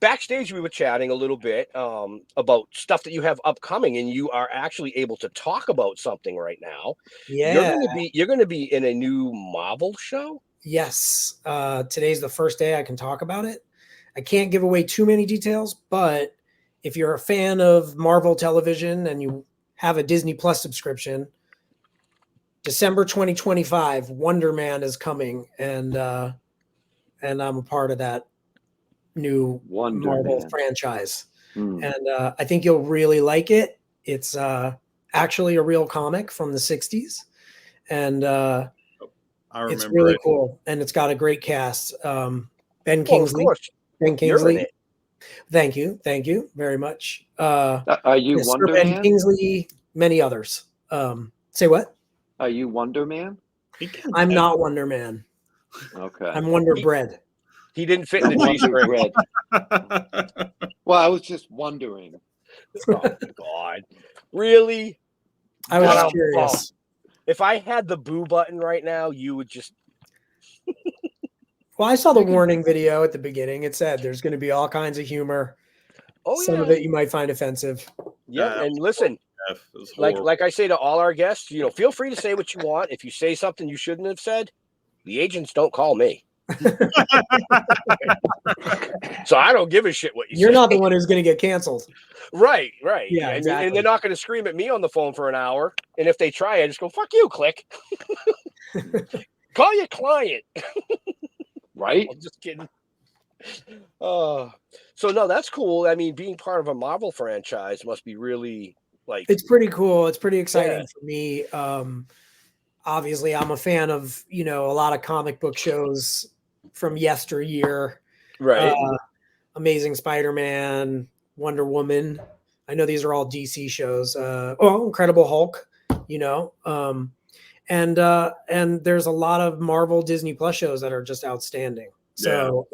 Backstage, we were chatting a little bit about stuff that you have upcoming, and you are actually able to talk about something right now. Yeah. You're going to be in a new Marvel show. Yes. Today's the first day I can talk about it. I can't give away too many details, but if you're a fan of Marvel television and you have a Disney Plus subscription, December 2025, Wonder Man is coming, and I'm a part of that new Marvel franchise. And I think you'll really like it. It's actually a real comic from the 60s, and it's really cool, and it's got a great cast. Ben Kingsley. Ben Kingsley. Thank you very much. Are you Wonder Ben Man? Kingsley, many others. Say what? Are you Wonder Man? I'm not Wonder Man. Okay. I'm Wonder Bread. He didn't fit in the G-string. Well, I was just wondering. Oh, God. Really? I was curious. If I had the boo button right now, you would just... Well, I saw the warning video at the beginning. It said there's going to be all kinds of humor. Some of it you might find offensive. Yeah, and listen, like I say to all our guests, feel free to say what you want. If you say something you shouldn't have said, the agents don't call me. So I don't give a shit what you say. You're not the one who's going to get canceled. Right. Yeah, exactly. And they're not going to scream at me on the phone for an hour. And if they try, I just go, fuck you, click. Call your client. Right? I'm just kidding. So no, that's cool. I mean, being part of a Marvel franchise must be really it's pretty cool. It's pretty exciting for me. Obviously I'm a fan of, a lot of comic book shows from yesteryear. Right. Amazing Spider-Man, Wonder Woman. I know these are all DC shows. Incredible Hulk, and there's a lot of Marvel Disney Plus shows that are just outstanding. So,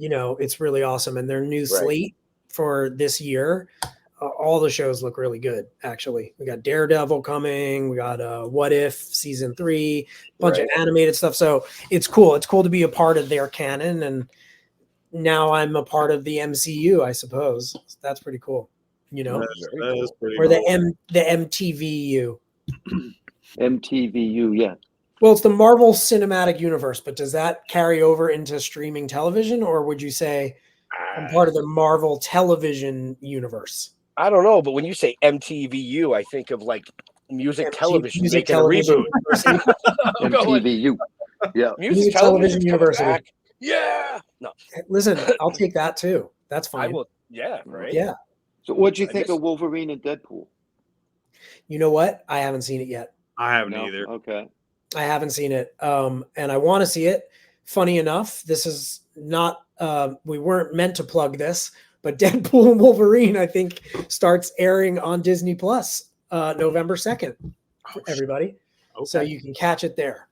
it's really awesome. And their new slate for this year, all the shows look really good. Actually, we got Daredevil coming. We got What If season 3, bunch of animated stuff. So it's cool. It's cool to be a part of their canon. And now I'm a part of the MCU, I suppose. That's pretty cool. That is pretty or cool. the MTVU. MTVU, yeah. Well, it's the Marvel Cinematic Universe, but does that carry over into streaming television, or would you say I'm part of the Marvel Television Universe? I don't know, but when you say MTVU, I think of music television. Music making television a reboot. MTVU. Yeah. Music Television University. Back. Yeah. No. Listen, I'll take that too. That's fine. I will. Yeah. Right. Yeah. So what'd you think of Wolverine and Deadpool? You know what? I haven't seen it yet. I haven't either. Okay. I haven't seen it. And I want to see it. Funny enough, this is not, we weren't meant to plug this, but Deadpool and Wolverine, I think, starts airing on Disney Plus November 2nd for everybody. Okay. So you can catch it there.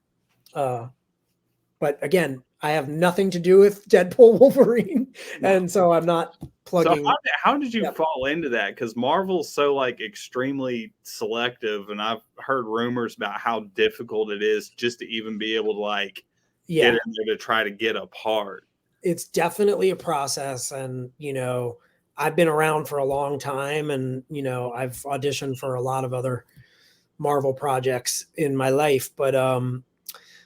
But again, I have nothing to do with Deadpool Wolverine. And so I'm not plugging. So how did you fall into that? Because Marvel's so extremely selective, and I've heard rumors about how difficult it is just to even be able to get in there to try to get a part. It's definitely a process, and I've been around for a long time, and I've auditioned for a lot of other Marvel projects in my life. But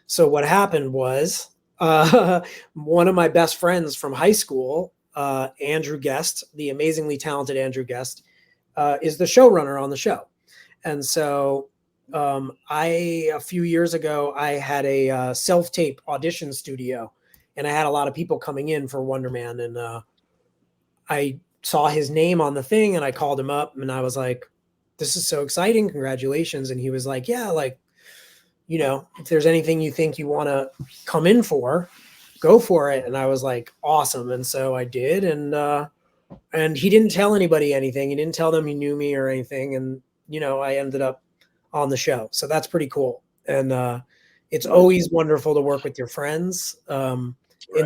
so what happened was one of my best friends from high school, Andrew Guest, the amazingly talented Andrew Guest, is the showrunner on the show. And so a few years ago, I had a self-tape audition studio, and I had a lot of people coming in for Wonder Man. And I saw his name on the thing, and I called him up, and I was like, this is so exciting. Congratulations. And he was like, yeah, if there's anything you think you want to come in for, go for it. And I was like, awesome. And so I did. And he didn't tell anybody anything. He didn't tell them he knew me or anything. And, I ended up on the show. So that's pretty cool. And it's always wonderful to work with your friends. In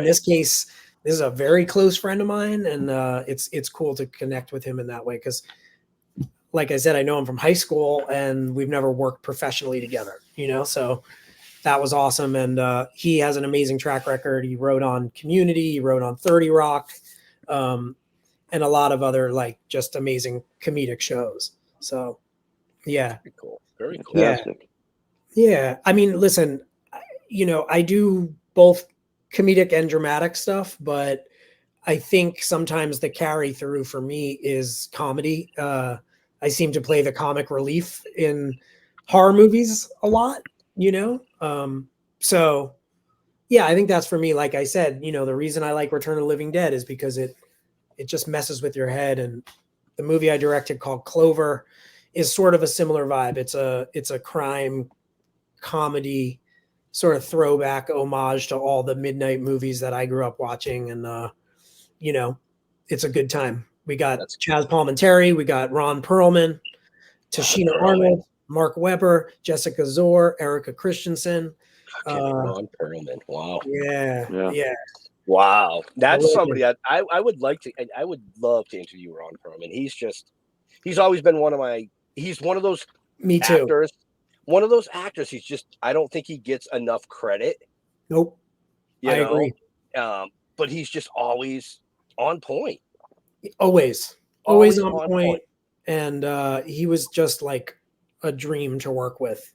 this case, this is a very close friend of mine. And it's cool to connect with him in that way. Because like I said, I know him from high school, and we've never worked professionally together, so that was awesome. And he has an amazing track record. He wrote on Community, he wrote on 30 Rock, and a lot of other just amazing comedic shows. So yeah. Very cool. Very cool. Yeah. I mean, listen, I do both comedic and dramatic stuff, but I think sometimes the carry through for me is comedy. I seem to play the comic relief in horror movies a lot, so yeah, I think that's for me. Like I said, the reason I like Return of the Living Dead is because it just messes with your head. And the movie I directed called Clover is sort of a similar vibe. It's a crime comedy sort of throwback homage to all the midnight movies that I grew up watching. And, it's a good time. We got Chaz Palminteri, we got Ron Perlman, Tashina Arnold, Mark Webber, Jessica Zor, Erica Christensen. Ron Perlman. Wow. Yeah. Wow. That's somebody I would like to, I would love to interview Ron Perlman. He's always been he's one of those Me too. actors. One of those actors, I don't think he gets enough credit. Nope. I agree. But he's just always on point. Always on point. And he was just like a dream to work with,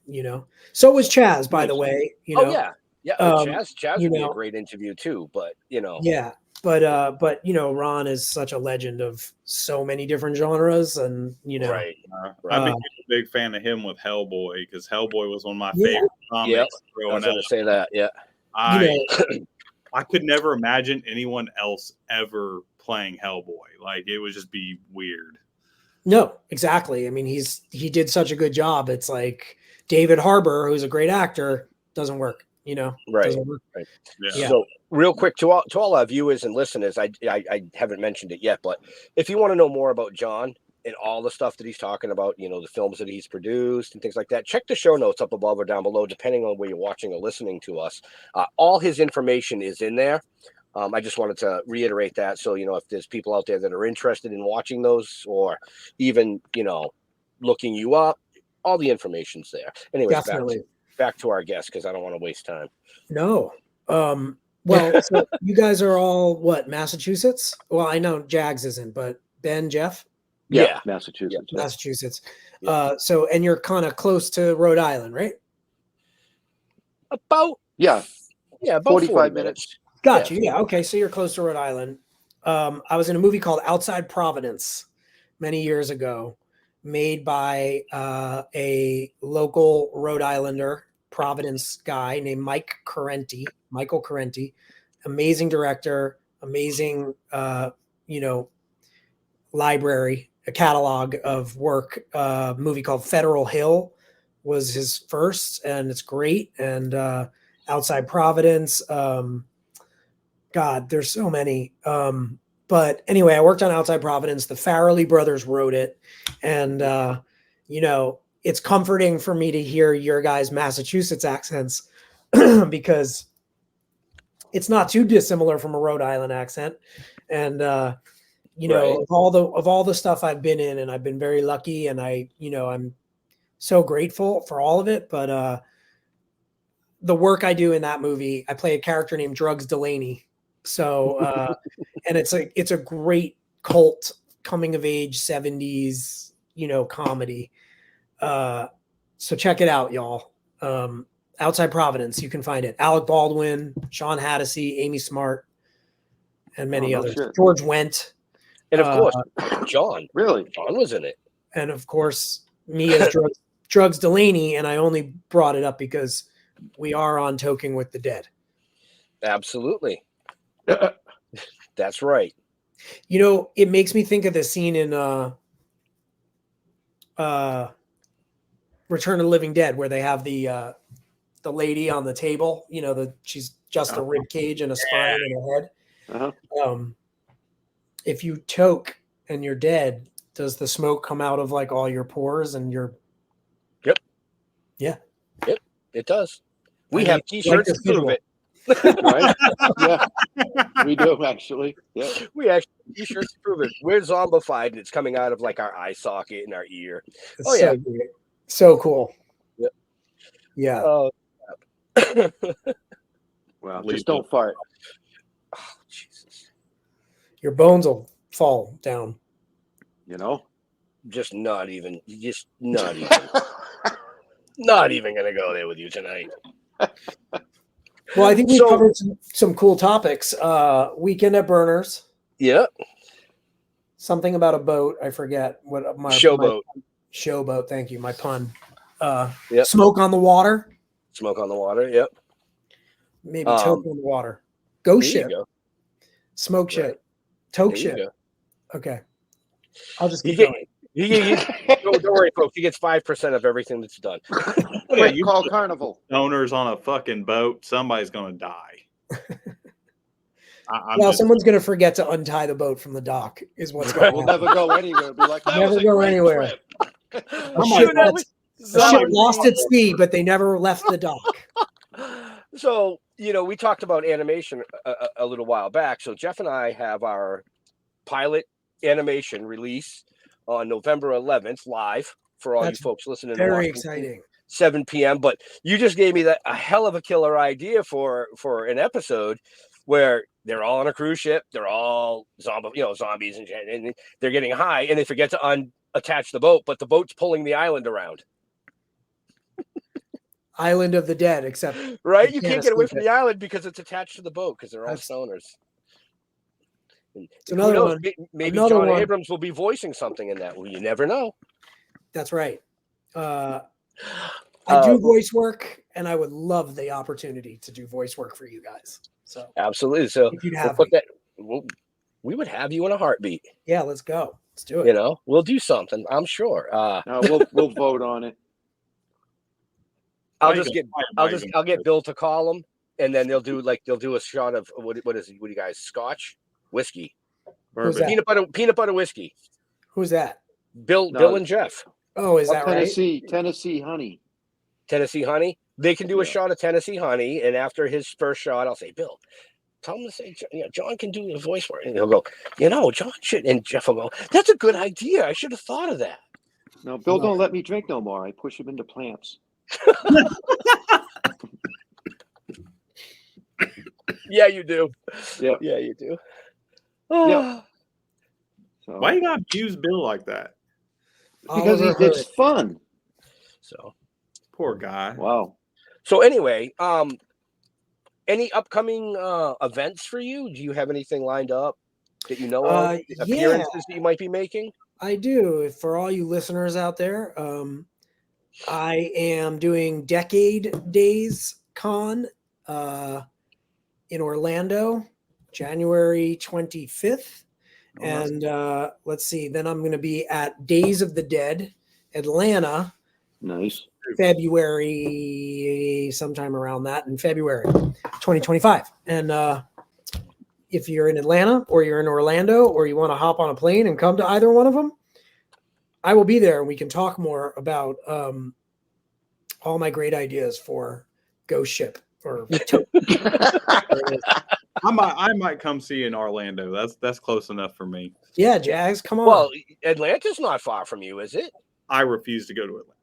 So was Chaz, by the way. Oh yeah. Yeah. Chaz would be a great interview too, but Yeah. But Ron is such a legend of so many different genres, and right. I became a big fan of him with Hellboy, because Hellboy was one of my favorite comics growing up. I was going to say that. Yeah. I could never imagine anyone else ever playing Hellboy. Like, it would just be weird. No, exactly. I mean, he did such a good job. It's like David Harbour, who's a great actor, doesn't work. Right. Doesn't work. Right. Yeah. So, real quick to all our viewers and listeners, I haven't mentioned it yet, but if you want to know more about Jon and all the stuff that he's talking about, the films that he's produced and things like that, check the show notes up above or down below, depending on where you're watching or listening to us. All his information is in there. I just wanted to reiterate that. So, if there's people out there that are interested in watching those, or even, looking you up, all the information's there. Anyways, back to our guest, because I don't want to waste time. No. Well, so you guys are all what, Massachusetts? Well, I know Jags isn't, but Ben, Jeff? Yeah. Massachusetts. Yeah. Massachusetts. So, and you're kind of close to Rhode Island, right? About about 45 minutes. Got you. Yeah. Okay. So you're close to Rhode Island. I was in a movie called Outside Providence many years ago, made by a local Rhode Islander, Providence guy named Michael Carenti. Amazing director, amazing, library, a catalog of work. Movie called Federal Hill was his first, and it's great. And Outside Providence. God, there's so many. But anyway, I worked on Outside Providence. The Farrelly brothers wrote it. And, it's comforting for me to hear your guys' Massachusetts accents because it's not too dissimilar from a Rhode Island accent. And, right. of all the stuff I've been in, and I've been very lucky, and I'm so grateful for all of it. But the work I do in that movie, I play a character named Drugs Delaney. So, and it's a great cult coming of age 70s, comedy. So check it out, y'all. Outside Providence, you can find it. Alec Baldwin, Sean Hattasey, Amy Smart, and many others. Shit. George Wendt. And of course, Jon. Really? Jon was in it. And of course, me as Drugs Delaney, and I only brought it up because we are on Toking with the Dead. Absolutely. That's right. It makes me think of the scene in Return of the Living Dead where they have the lady on the table. She's just a rib cage and a spine in her head. Uh-huh. If you toke and you're dead, does the smoke come out of like all your pores and your? Yep. Yeah. Yep. It does. We have T-shirts to prove it. Right? Yeah, we do actually. Yeah, we actually T-shirts to prove it. We're zombified, and it's coming out of like our eye socket and our ear. So cool. Yep. Yeah. Well, just don't fart. Oh, Jesus. Your bones will fall down. Just not even not even gonna go there with you tonight. Well, I think we've covered some cool topics. Weekend at Burners. Yeah. Something about a boat. I forget what my showboat. Showboat. Thank you. My pun. Smoke on the water. Smoke on the water. Yep. Maybe Toke on the water. Ghost ship. Go. Smoke ship. Toke ship. Okay. I'll just keep going. Don't worry, folks. He gets 5% of everything that's done. Yeah, you call Carnival. Owners on a fucking boat. Somebody's gonna die. Someone's gonna forget to untie the boat from the dock. Is what's going on. We'll never go anywhere. Be like, never go anywhere. The ship lost at sea, but they never left the dock. So, we talked about animation a little while back. So Jeff and I have our pilot animation release on November 11th live for all you folks listening. Very exciting. 7 p.m. But you just gave me a hell of a killer idea for an episode where they're all on a cruise ship. They're all zombies and they're getting high and they forget to unattach the boat, but the boat's pulling the island around. Island of the dead, except right. You can't get away from the island because it's attached to the boat because they're all stoners. It's another one. Maybe Jon Abrahams will be voicing something in that. Well, you never know. That's right. I do voice work, and I would love the opportunity to do voice work for you guys. So absolutely. So if you'd have we would have you in a heartbeat. Yeah, let's go. Let's do it. We'll do something. I'm sure. We'll vote on it. I'll get Bill to call them, and then they'll do a shot of what is you guys, scotch, whiskey, peanut butter whiskey. Who's that? Bill and Jeff. Oh, is that right? Tennessee honey. Tennessee honey. They can do a shot of Tennessee honey, and after his first shot, I'll say, Bill, tell him to say, John can do the voice for it. And he'll go, John should. And Jeff will go, that's a good idea. I should have thought of that. No, Bill don't let me drink no more. I push him into plants. Yeah, you do. Yeah, you do. Yeah. So, why you gotta abuse Bill like that? Because it's fun. So poor guy. Wow. So anyway, any upcoming events for you? Do you have anything lined up that you know of? Appearances that you might be making? I do. For all you listeners out there, I am doing Decade Days Con in Orlando, January 25th. And let's see, then I'm going to be at Days of the Dead, Atlanta. Nice. February, sometime around that in February 2025. And if you're in Atlanta or you're in Orlando or you want to hop on a plane and come to either one of them, I will be there and we can talk more about all my great ideas for Ghost Ship. Or I might come see you in Orlando. That's close enough for me. Yeah, Jags, come on. Well, Atlanta's not far from you, is it? I refuse to go to Atlanta.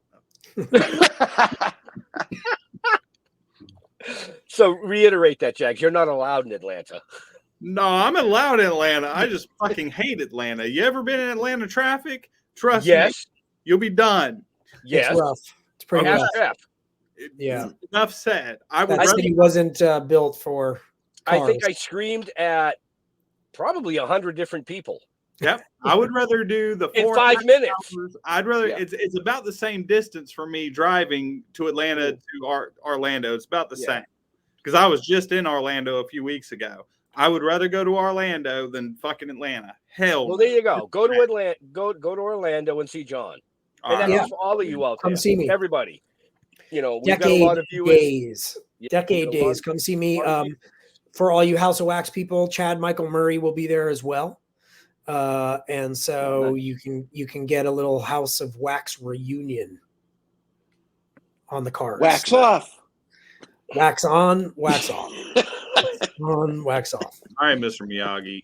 So reiterate that, Jags. You're not allowed in Atlanta. No, I'm allowed in Atlanta. I just fucking hate Atlanta. You ever been in Atlanta traffic? Trust me, you'll be done. Yes. It's rough. It's pretty rough. Yeah. Enough said. That city wasn't built for cars. I think I screamed at probably 100 different people. Yep. I would rather do the 4 in 5 minutes. Hours. I'd rather it's about the same distance for me driving to Atlanta to Orlando. It's about the same. Because I was just in Orlando a few weeks ago. I would rather go to Orlando than fucking Atlanta. Hell. Well, there you go. Go to Atlanta. Go to Orlando and see John. And that goes for all of you out there. Come see me. Everybody. We've got a lot of viewers. Decade Days. Come see me. For all you House of Wax people, Chad Michael Murray will be there as well. And so you can get a little House of Wax reunion on the cars. Wax off. Wax on, wax off. On, wax off. All right, Mr. Miyagi.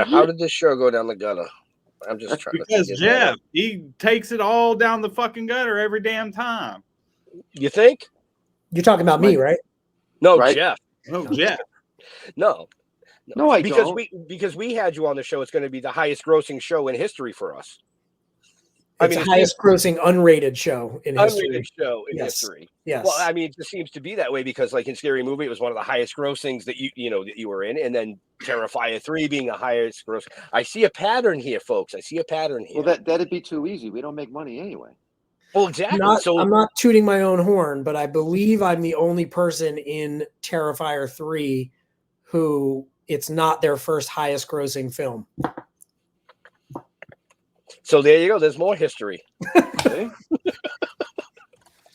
How did this show go down the gutter? I'm just trying because Jeff, he takes it all down the fucking gutter every damn time. You think? You're talking about me, right? No, right? Jeff. No, Jeff. No, I don't. Because we had you on the show. It's going to be the highest grossing show in history for us. It's the highest grossing unrated show in history. Unrated show in history. Yes. Well, I mean, it just seems to be that way because, like in Scary Movie, it was one of the highest grossings that you were in, and then Terrifier 3 being the highest gross. I see a pattern here, folks. I see a pattern here. Well, that'd be too easy. We don't make money anyway. Well, exactly. I'm not tooting my own horn, but I believe I'm the only person in Terrifier 3 who it's not their first highest grossing film. So there you go. There's more history.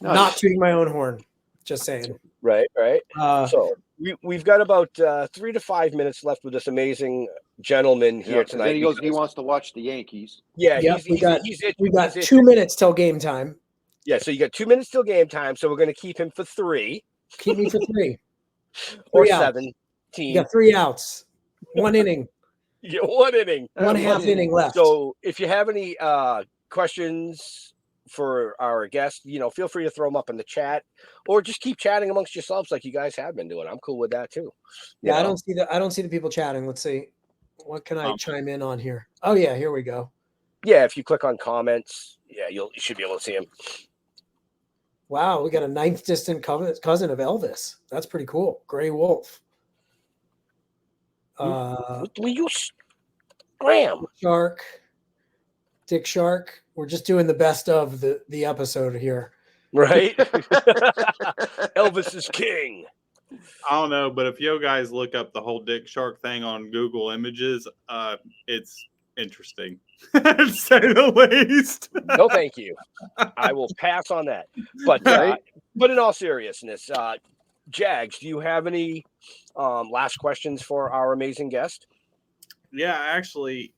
Not tooting my own horn. Just saying. Right. So we've got about 3 to 5 minutes left with this amazing gentleman here tonight. Then he goes. He wants to watch the Yankees. Yeah, we got 2 minutes till game time. Yeah, so you got 2 minutes till game time. So we're going to keep him for 3. Keep me for 3. Or 17. 17. You got 3 outs. 1 inning. Yeah, 1 inning. 1/2 inning left. So if you have any questions for our guest, feel free to throw them up in the chat, or just keep chatting amongst yourselves like you guys have been doing. I'm cool with that too. Yeah, I don't see the people chatting. Let's see. What can I chime in on here? Oh yeah, here we go. Yeah, if you click on comments, you should be able to see them. Wow, we got a 9th distant cousin of Elvis. That's pretty cool. Gray Wolf. Will you Graham? Dick Shark. We're just doing the best of the episode here. Right? Elvis is king. I don't know, but if you guys look up the whole Dick Shark thing on Google Images, it's interesting, to say the least. No, thank you. I will pass on that. But in all seriousness, Jags, do you have any last questions for our amazing guest? Yeah, actually,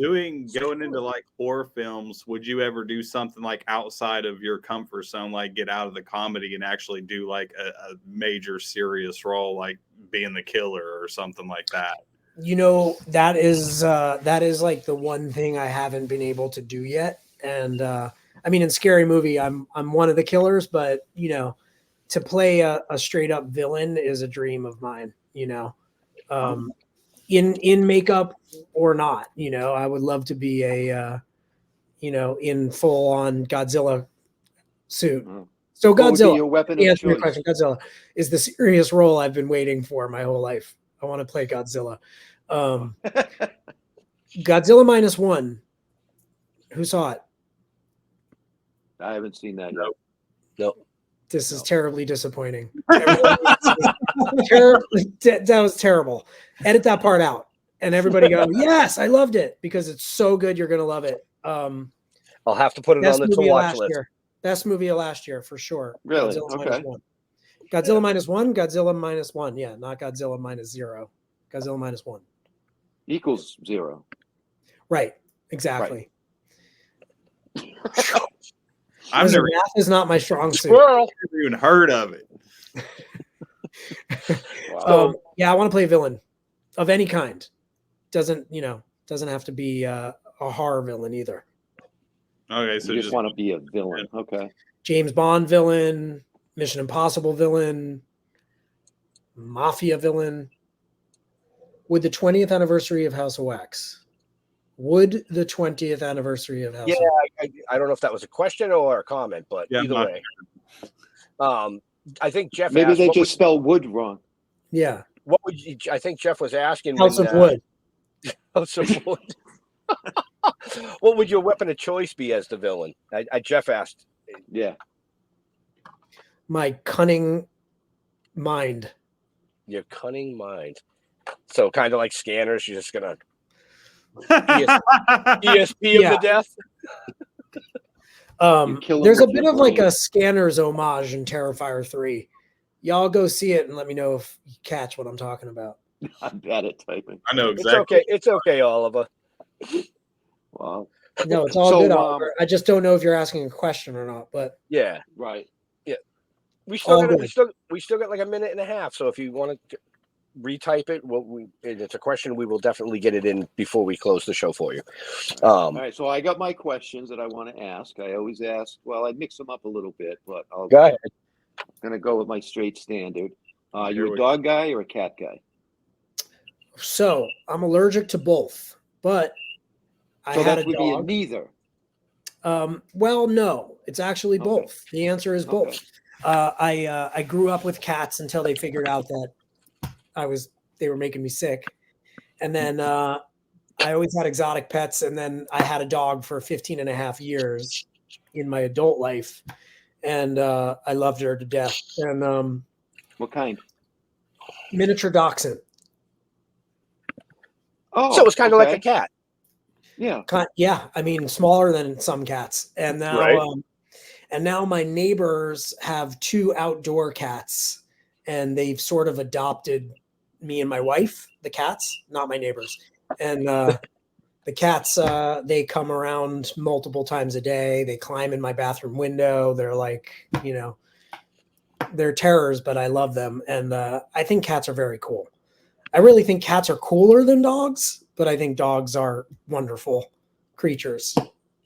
going into like horror films, would you ever do something like outside of your comfort zone, like get out of the comedy and actually do like a major serious role, like being the killer or something like that? That is like the one thing I haven't been able to do yet. And I mean, in Scary Movie, I'm one of the killers, but to play a straight up villain is a dream of mine. In makeup or not, I would love to be in full on Godzilla suit. So Godzilla, your weapon to of answer your choice? question, Godzilla is the serious role I've been waiting for my whole life. I want to play Godzilla. Godzilla -1. Who saw it? I haven't seen that. No. This is terribly disappointing. That was terrible. Edit that part out, and everybody go, yes, I loved it, because it's so good. You're gonna love it. I'll have to put it on the to watch list. Best movie of last year for sure. Really? Godzilla Okay. -1. Godzilla -1. Godzilla -1. Yeah, not Godzilla -0. Godzilla -1 equals 0. Right. Exactly. I've never math is not my strong suit. never even heard of it. Wow. Yeah, I want to play a villain of any kind. Doesn't have to be a horror villain either. Okay, so you just want to be a villain. Okay. James Bond villain, Mission Impossible villain, Mafia villain. Would the 20th anniversary of House of Wax? Would the 20th anniversary of House of Wax? I don't know if that was a question or a comment, but either way. I think Jeff Maybe asked, they just spelled wood wrong. Yeah. What would you, I think Jeff was asking. House of Wood. House of Wood. What would your weapon of choice be as the villain? Jeff asked. Yeah. My cunning mind. Your cunning mind. So kind of like Scanners, you're just gonna ESP of the death. There's a bit of like a Scanners homage in Terrifier 3. Y'all go see it and let me know if you catch what I'm talking about. I'm bad at typing. I know exactly. It's okay, Oliver. Wow. No, it's all good, Oliver. I just don't know if you're asking a question or not, but yeah. Right. Yeah. We still got like a minute and a half. So if you want to retype it, it's a question, we will definitely get it in before we close the show for you. All right, so I got my questions that I want to ask. I always ask, well, I mix them up a little bit, but I'm going to go with my straight standard. You a dog guy or a cat guy? So I'm allergic to both, but I had a dog. Be neither. Well, no, it's actually both. The answer is both. I grew up with cats until they figured out that they were making me sick. And then I always had exotic pets. And then I had a dog for 15 and a half years. in my adult life, and I loved her to death. And what kind? Miniature dachshund. Oh, so it's kind of like a cat. Yeah. Yeah. I mean, smaller than some cats. And now, now my neighbors have 2 outdoor cats, and they've sort of adopted me and my wife, the cats, not my neighbors. And the cats, they come around multiple times a day. They climb in my bathroom window. They're like, they're terrors, but I love them. And I think cats are very cool. I really think cats are cooler than dogs, but I think dogs are wonderful creatures,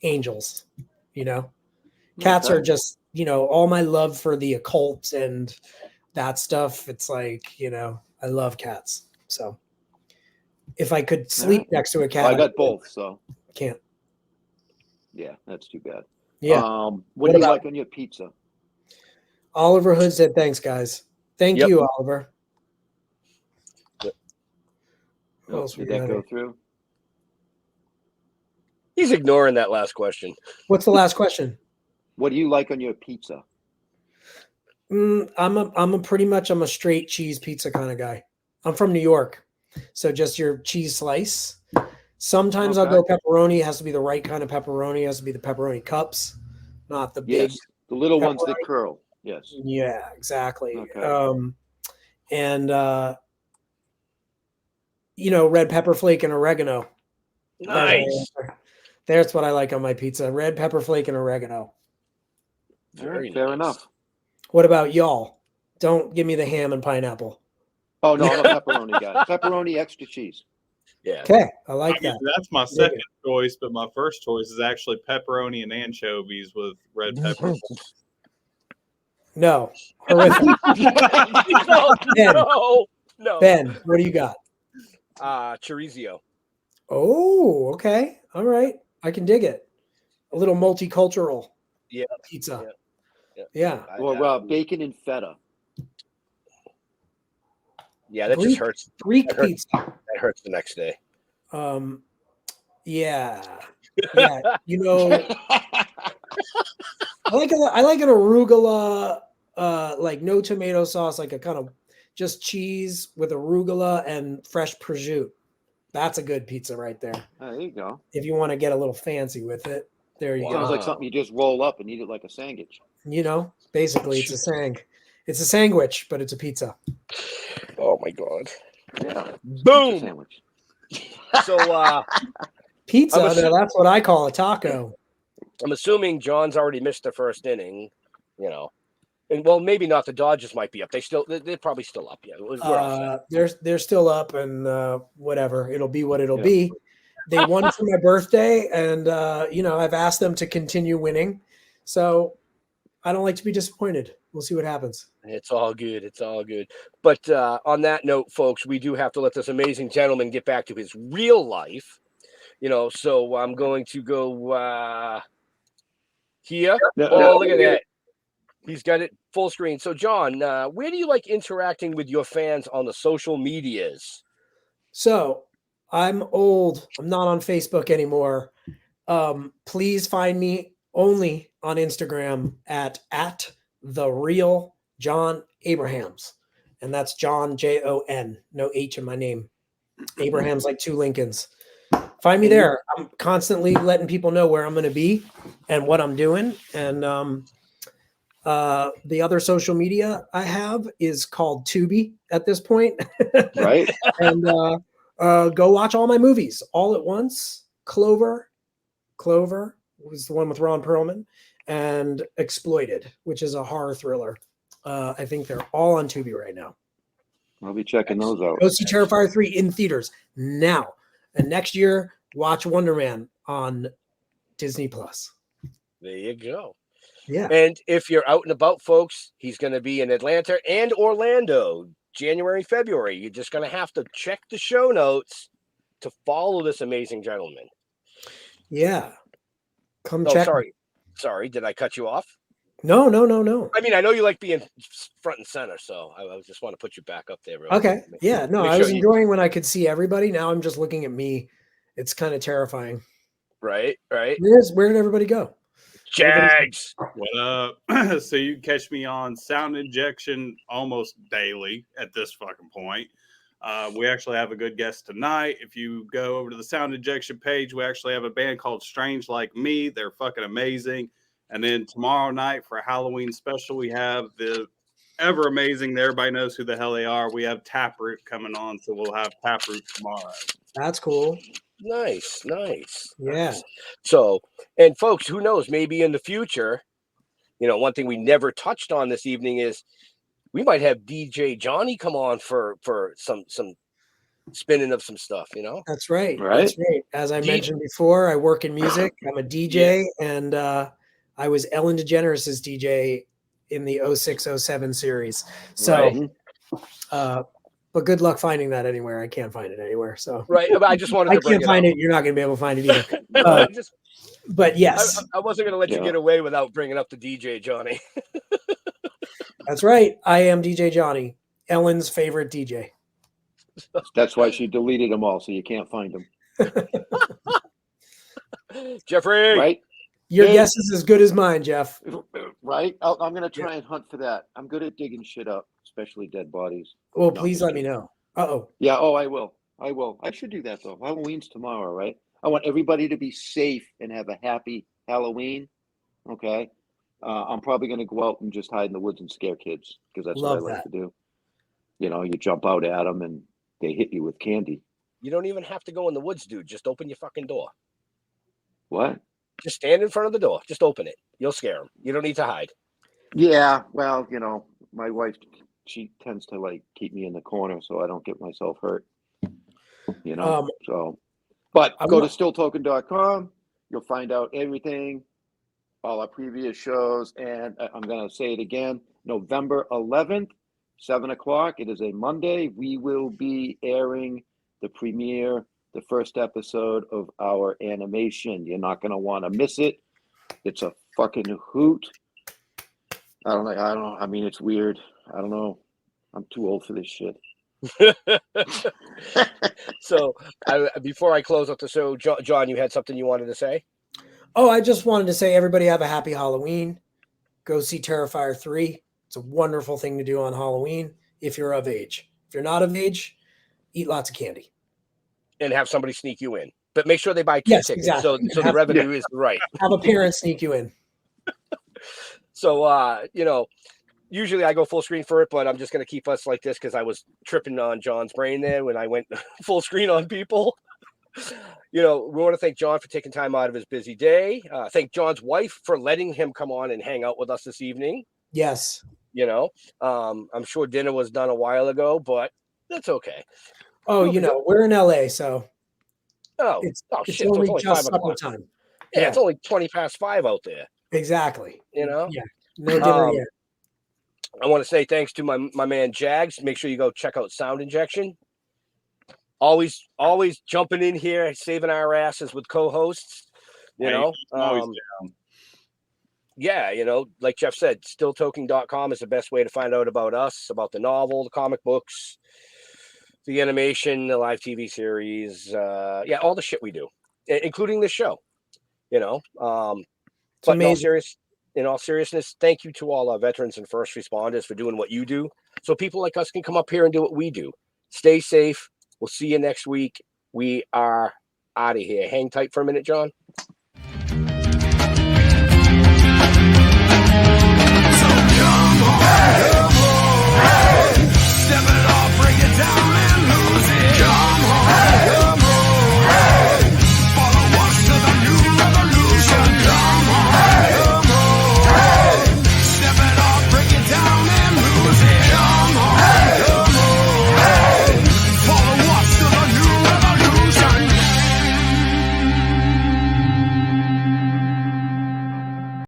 angels, Cats are just, all my love for the occult and that stuff. It's like, I love cats. So if I could sleep next to a cat. Well, I got both, so. Can't. Yeah, that's too bad. Yeah. What do you like on your pizza? Oliver Hood said, thanks, guys. Thank you, Oliver. What else Did that go through? He's ignoring that last question. What's the last question? What do you like on your pizza? I'm a straight cheese pizza kind of guy. I'm from New York, so just your cheese slice. Sometimes I'll go pepperoni. It has to be the right kind of pepperoni. It has to be the pepperoni cups, not the big. Yes, the little ones that curl. Yes. Yeah, exactly. Okay. And red pepper flake and oregano. Nice. That's what I like on my pizza. Red pepper flake and oregano. Very fair enough. What about y'all? Don't give me the ham and pineapple. Oh, no, I'm a pepperoni guy. Pepperoni, extra cheese. Yeah. Okay, I like that. That's my second choice, but my first choice is actually pepperoni and anchovies with red pepper. No. No. Ben, what do you got? Chorizo. Oh, okay. All right. I can dig it. A little multicultural pizza. Yeah. Or bacon and feta. Yeah, that just hurts. Greek pizza. That hurts the next day. Yeah. I like an arugula, like no tomato sauce, like a kind of just cheese with arugula and fresh prosciutto. That's a good pizza right there. There you go. If you want to get a little fancy with it, there you go. Sounds like something you just roll up and eat it like a sandwich. Basically it's a It's a sandwich, but it's a pizza. Oh my God. Yeah. Boom. Sandwich. So pizza, that's what I call a taco. I'm assuming John's already missed the first inning, And well, maybe not. The Dodgers might be up. They're probably still up. Yeah, they're still up, and whatever. It'll be what it'll be. They won for my birthday, and I've asked them to continue winning. So I don't like to be disappointed. We'll see what happens. It's all good. It's all good. But on that note, folks, we do have to let this amazing gentleman get back to his real life. So I'm going to go here. Oh, look at that. He's got it full screen. So, John, where do you like interacting with your fans on the social medias? So, I'm old. I'm not on Facebook anymore. Please find me only on Instagram at the real Jon Abrahams. And that's Jon, Jon, no H in my name. Abrahams like two Lincolns. Find me there. I'm constantly letting people know where I'm going to be and what I'm doing. And the other social media I have is called Tubi at this point. Right. And go watch all my movies all at once. Clover was the one with Ron Perlman, and Exploited, which is a horror thriller. I think they're all on Tubi right now. I'll be checking those out. Go see Terrifier 3 in theaters now. And next year, watch Wonder Man on Disney Plus. There you go. Yeah. And if you're out and about, folks, he's going to be in Atlanta and Orlando, January, February. You're just going to have to check the show notes to follow this amazing gentleman. Yeah. Come check. Sorry. Did I cut you off? No. I mean, I know you like being front and center, so I just want to put you back up there. Okay. Yeah. No, I was enjoying when I could see everybody. Now I'm just looking at me. It's kind of terrifying. Right. Where did everybody go? Jags. What up? So you can catch me on Sound Injection almost daily at this fucking point. We actually have a good guest tonight. If you go over to the Sound Injection page, we actually have a band called Strange Like Me. They're fucking amazing. And then tomorrow night for a Halloween special, we have the ever amazing, everybody knows who the hell they are. We have Taproot coming on, so we'll have Taproot tomorrow. That's cool. Nice. Yeah. So, and folks, who knows, maybe in the future, one thing we never touched on this evening is we might have DJ Johnny come on for some spinning of some stuff, That's right. Right. That's right. As I mentioned before, I work in music. I'm a DJ, and I was Ellen DeGeneres' DJ in the 06-07 series. So, but good luck finding that anywhere. I can't find it anywhere. So right. I just wanted to I can't find it. You're not going to be able to find it either. But yes, I wasn't going to let you get away without bringing up the DJ Johnny. That's right. I am DJ Johnny, Ellen's favorite DJ. That's why she deleted them all, so you can't find them. Jeffrey, right? Your guess is as good as mine, Jeff. Right? I'm going to try and hunt for that. I'm good at digging shit up, especially dead bodies. Well, please let me know. Uh-oh. Yeah. Oh, I will. I should do that, though. Halloween's tomorrow, right? I want everybody to be safe and have a happy Halloween. Okay. I'm probably going to go out and just hide in the woods and scare kids because that's what I like to do. You jump out at them and they hit you with candy. You don't even have to go in the woods, dude. Just open your fucking door. What? Just stand in front of the door. Just open it. You'll scare them. You don't need to hide. Yeah. Well, my wife, she tends to keep me in the corner so I don't get myself hurt. But go to stilltoken.com. You'll find out everything, all our previous shows. And I'm going to say it again, November 11th, 7:00. It is a Monday. We will be airing the premiere, the first episode of our animation. You're not going to want to miss it. It's a fucking hoot. I don't know. I mean, it's weird. I don't know. I'm too old for this shit. So before I close up the show, John, you had something you wanted to say? Oh, I just wanted to say everybody have a happy Halloween. Go see Terrifier 3. It's a wonderful thing to do on Halloween if you're of age. If you're not of age, eat lots of candy. And have somebody sneak you in. But make sure they buy tickets. Exactly. So the revenue is right. Have a parent sneak you in. So, usually I go full screen for it, but I'm just going to keep us like this because I was tripping on John's brain there when I went full screen on people. We want to thank John for taking time out of his busy day. Thank John's wife for letting him come on and hang out with us this evening. Yes. I'm sure dinner was done a while ago, but that's okay. Oh, we're in LA, so it's only just supper time. Yeah, it's only 20 past 5 out there. Exactly. Yeah, no dinner yet. I want to say thanks to my man Jags. Make sure you go check out Sound Injection. Always jumping in here, saving our asses with co-hosts. Like Jeff said, stilltoking.com is the best way to find out about us, about the novel, the comic books, the animation, the live TV series, all the shit we do, including this show. But in all seriousness, thank you to all our veterans and first responders for doing what you do, so people like us can come up here and do what we do. Stay safe. We'll see you next week. We are out of here. Hang tight for a minute, John. So come on.